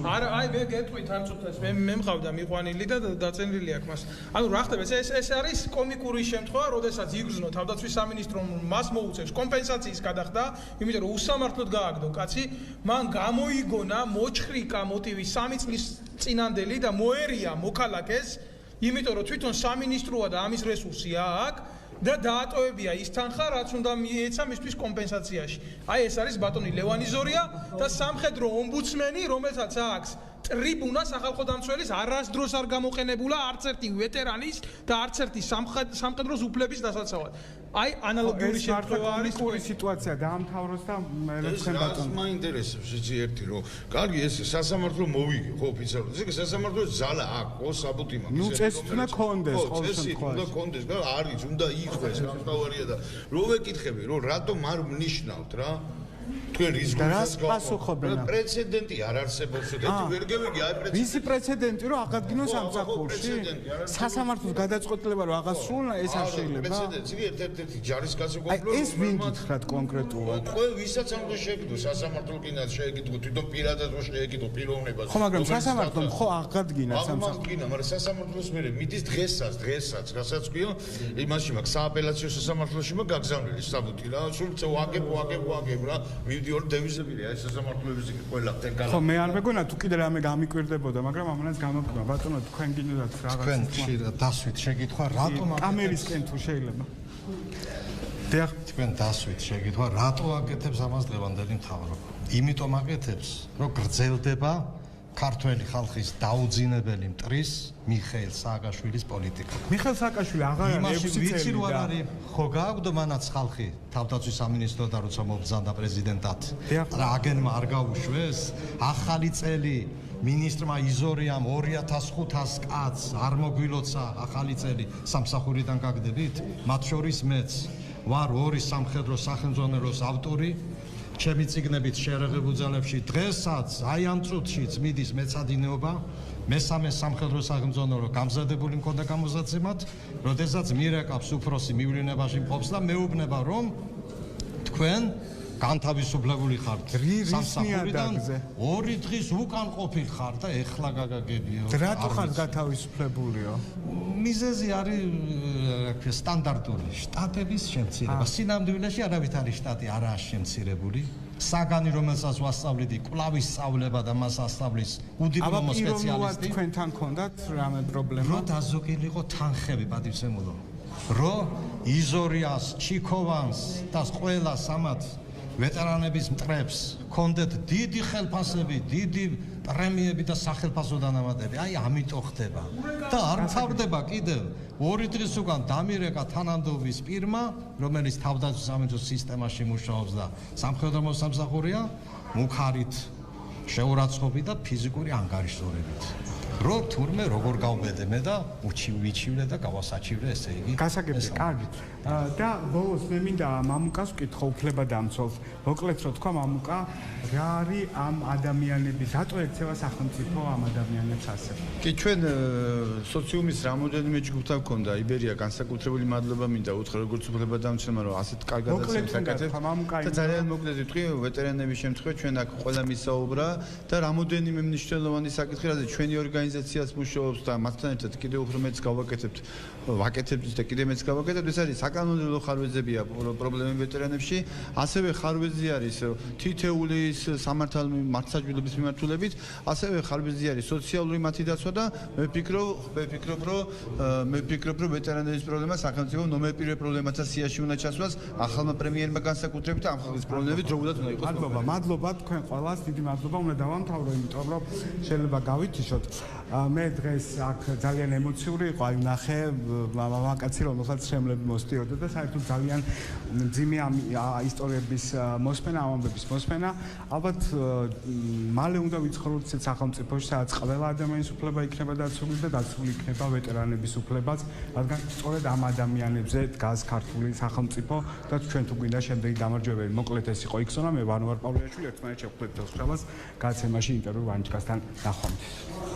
არა აი მე გეტყვით არ წუთას მე მყავდა მიყვანილი და დაწენილი აქვს მას ანუ რა ხდება ეს არის კომიკური შემთხვევა როდესაც იგრძნო თავდაცვის სამინისტრომ მას მოუწევს კომპენსაციის გადახდა იმიტომ რომ უსამართლოდ გააგდო კაცი მან გამოიგონა მოჭხრიკა მოტივი 3 წლის წინანდელი და მოერია მოქალაქეს იმიტომ რომ თვითონ სამინისტროა და ამის რესურსია აქვს და დაატოვებია ის თანხა რაც უნდა მიეცა მისთვის კომპენსაციაში. აი ეს არის ბატონი ლევანი ზორია და სამხედრო ომბუდსმენი რომელსაც აქვს ტრიბუნა სახალხო დამცველის არასდროს არ გამოყენებულა არც ერთი ვეტერანის და არც ერთი სამხედროს უფლების დასაცავად. აი ანალოგიური შემთხვევა არის ორი სიტუაცია დაამთავროს და მე თქვენ ბატონო მაინტერესებს იცი ერთი რომ კარგი ეს სასამართლო მოვიგე ხო ოფიციალურად ეს სასამართლოს ზალა აქვს ხო საბუთი მაქვს ნუ წესი უნდა კონდეს ყოველ შემთხვევაში უნდა კონდეს და არის უნდა იყვეს სამთავარია და რო ვეკითხები რომ რატომ არ მნიშნავთ რა თქვენ რის გასახობენ პრეცედენტი არ არსებობს და თუ ვერ გევიგი აი პრეცედენტი ვისი პრეცედენტი რომ აღადგინოს სამსახურში სასამართლოს გადაწყვეტილება რომ აღასრულა ეს არ შეიძლება პრეცედენტი ერთ-ერთი ჯარისკაცი გოფლო ეს ვინ გითხრათ კონკრეტულად ყველა ვისაც ამ და შეეკითხო სასამართლო კიდაც შეეკითხო თვითონ პირადად რო შეეკითხო პიროვნებას ხო მაგრამ სასამართლომ ხო აღადგინა სამსახური მაგრამ სასამართლოს მე მიდის დღესაც რასაც ქვია იმაში მაქვს სააპელაციო სასამართლოში მაქვს გაგზავნილი საბუთი რა სულ ვაგებ რა მივდიოდი დევიზებია ეს სასამართლოების ყველა ტენკალა. ხო მე არ მეგონა თუ კიდე რამე გამიკვირდებოდა, მაგრამ ამანაც გამოგმა ბატონო თქვენ გინდათ რაღაც თქვენ ხშირად დასვით შეკითხვა რატომ კამერისკენ თუ შეიძლება. დიახ, თქვენ დასვით შეკითხვა რატო აკეთებს ამას დღევანდელი მთავრობა? იმიტომ აკეთებს, რომ გრძელდება ქართველი ხალხის დაუძინებელი მტრის მიხეილ სააკაშვილის პოლიტიკა. მიხეილ სააკაშვილი აღარ არის 6 ვიცი წელი რო არ და არის ხო გააგვდო მანაც ხალხი თავდაცვის სამინისტროდ და როცა მობრძანდა პრეზიდენტად რა აგენმა არ გაუშვეს ახალი წელი მინისტრმა იზორიამ 2500 კაცს არ მოგვილოცა ახალი წელი სამსახურიდან გაგდებით მათ შორის მეც ვარ ორი სამხედრო სახელმძღვანელოს ავტორი ჩემი ციგნებით შეერაღებულ ძალებში დღესაც აი ამ წუთშიც მიდის მეცადინეობა მესამე სამხედრო სახელმძღვანელო გამზადებული მქონდა გამოსაცემად როდესაც მირეკავს უფროსი მივლინებაში მყოფს და მეუბნება რომ თქვენ განთავისუფლებული ხართ სამსახურიდან 2 დღის უკან ყოფილ ხართ და ეხლა გაგაგებიო რატო ხართ განთავისუფლებულიო მიზეზი არის სტანდარტული შტატების შემცირება სინამდვილეში არავით არის შტატი არაა შემცირებული საგანი რომელსაც ვასწავლეთი კვლავის სწავლება და მას ასწავლის უდიპლომო სპეციალისტი თქვენთან გქონდათ რამე პრობლემა რო დაზოგილიყო თანხები პატივცემულო რო იზორიას ჩიქოვანს და ყველა სამათ ვეტერანების მტრებს ქონდეთ დიდი ხელფასები, დიდი პრემიები და სახელფასო დანამატები. აი ამიტომ ხდება. და არ მთავრდება კიდევ 2 დღის უკან დამირეკა თანამდებობის პირმა, რომელიც თავდაცვის სამინისტროს სისტემაში მუშაობს და სამხედრო მოსამსახურეა, მუქარით შეურაცხყოფით და ფიზიკური ანგარიშორებით. რო თურმე როგორ გავბედე მე და ვიჩივლე და გავასაჩივრე ესე იგი. გასაგებია, კარგი. და ბოლოს მე მინდა მამუკას ვკითხო უფლებადამცველს. მოკლედ რო თქვა მამუკა, რა არის ამ ადამიანების, რატო ექცევა სახელმწიფო ამ ადამიანებს ასე? კი ჩვენ სოციუმის რამოდენიმე ჯგუფთან გქონდა იბერია განსაკუთრებული მადლობა მინდა უთხრა როგორც უფლებადამცველმა რომ ასეთ კარგად აკეთებს და ძალიან მოკლედ ვიტყვი ვეტერანების შემთხვევით ჩვენ აქ ყველა მისაუბრა და რამოდენიმე მნიშვნელოვანი საკითხი რაზე ჩვენი ორგანიზაციაც მუშაობს და მასთან ერთად კიდევ უფრო მეც გავაკეთებთ ვაკეთებთ და კიდევ მეც გავაკეთებთ ეს არის საკანონმდებლო ხარვეზებია პრობლემები ვეტერანებში ასევე ხარვეზი არის თითეულის სამართალ მართლმსაჯულების მიმართულებით ასევე ხარვეზი არის სოციალური მათი დაცვა და მე ვფიქრობ რომ ვეტერანების პრობლემა სახელმწიფო ნომერ პირველ პრობლემათა სიაში უნდა ჩასვას ახალმა პრემიერმა განსაკუთრებით ამ ხალხის პრობლემები დროულად უნდა იყოს მადლობა თქვენ ყველას დიდი მადლობა უნდა დავამთავრო იმიტომ რომ შეიძლება გავითიშოთ მე დღეს აქ ძალიან ემოციური იყო აი ნახე მამაკაცი რომელსაც შემლები მოსდიოდა და საერთოდ ძალიან ძიმე ამ ისტორიების მოსმენა ამ ამბების მოსმენა ალბათ მალე უნდა ვიცხოვროთ ისეთ სახელმწიფოში სადაც ყველა ადამიანის უფლება იქნება დაცული და დაცული იქნება ვეტერანების უფლებაც რადგან სწორედ ამ ადამიანებზე დგას ქართული სახელმწიფო და ჩვენ თუ გვინდა შემდეგი გამარჯვებები მოკლედ ეს იყო იქსონა მე ვანوار პავლეაშვილი ერთმანეთს შევხვდით დღეს გადაცემაში ინტერვიუ ვანჩკასთან ნახვამდის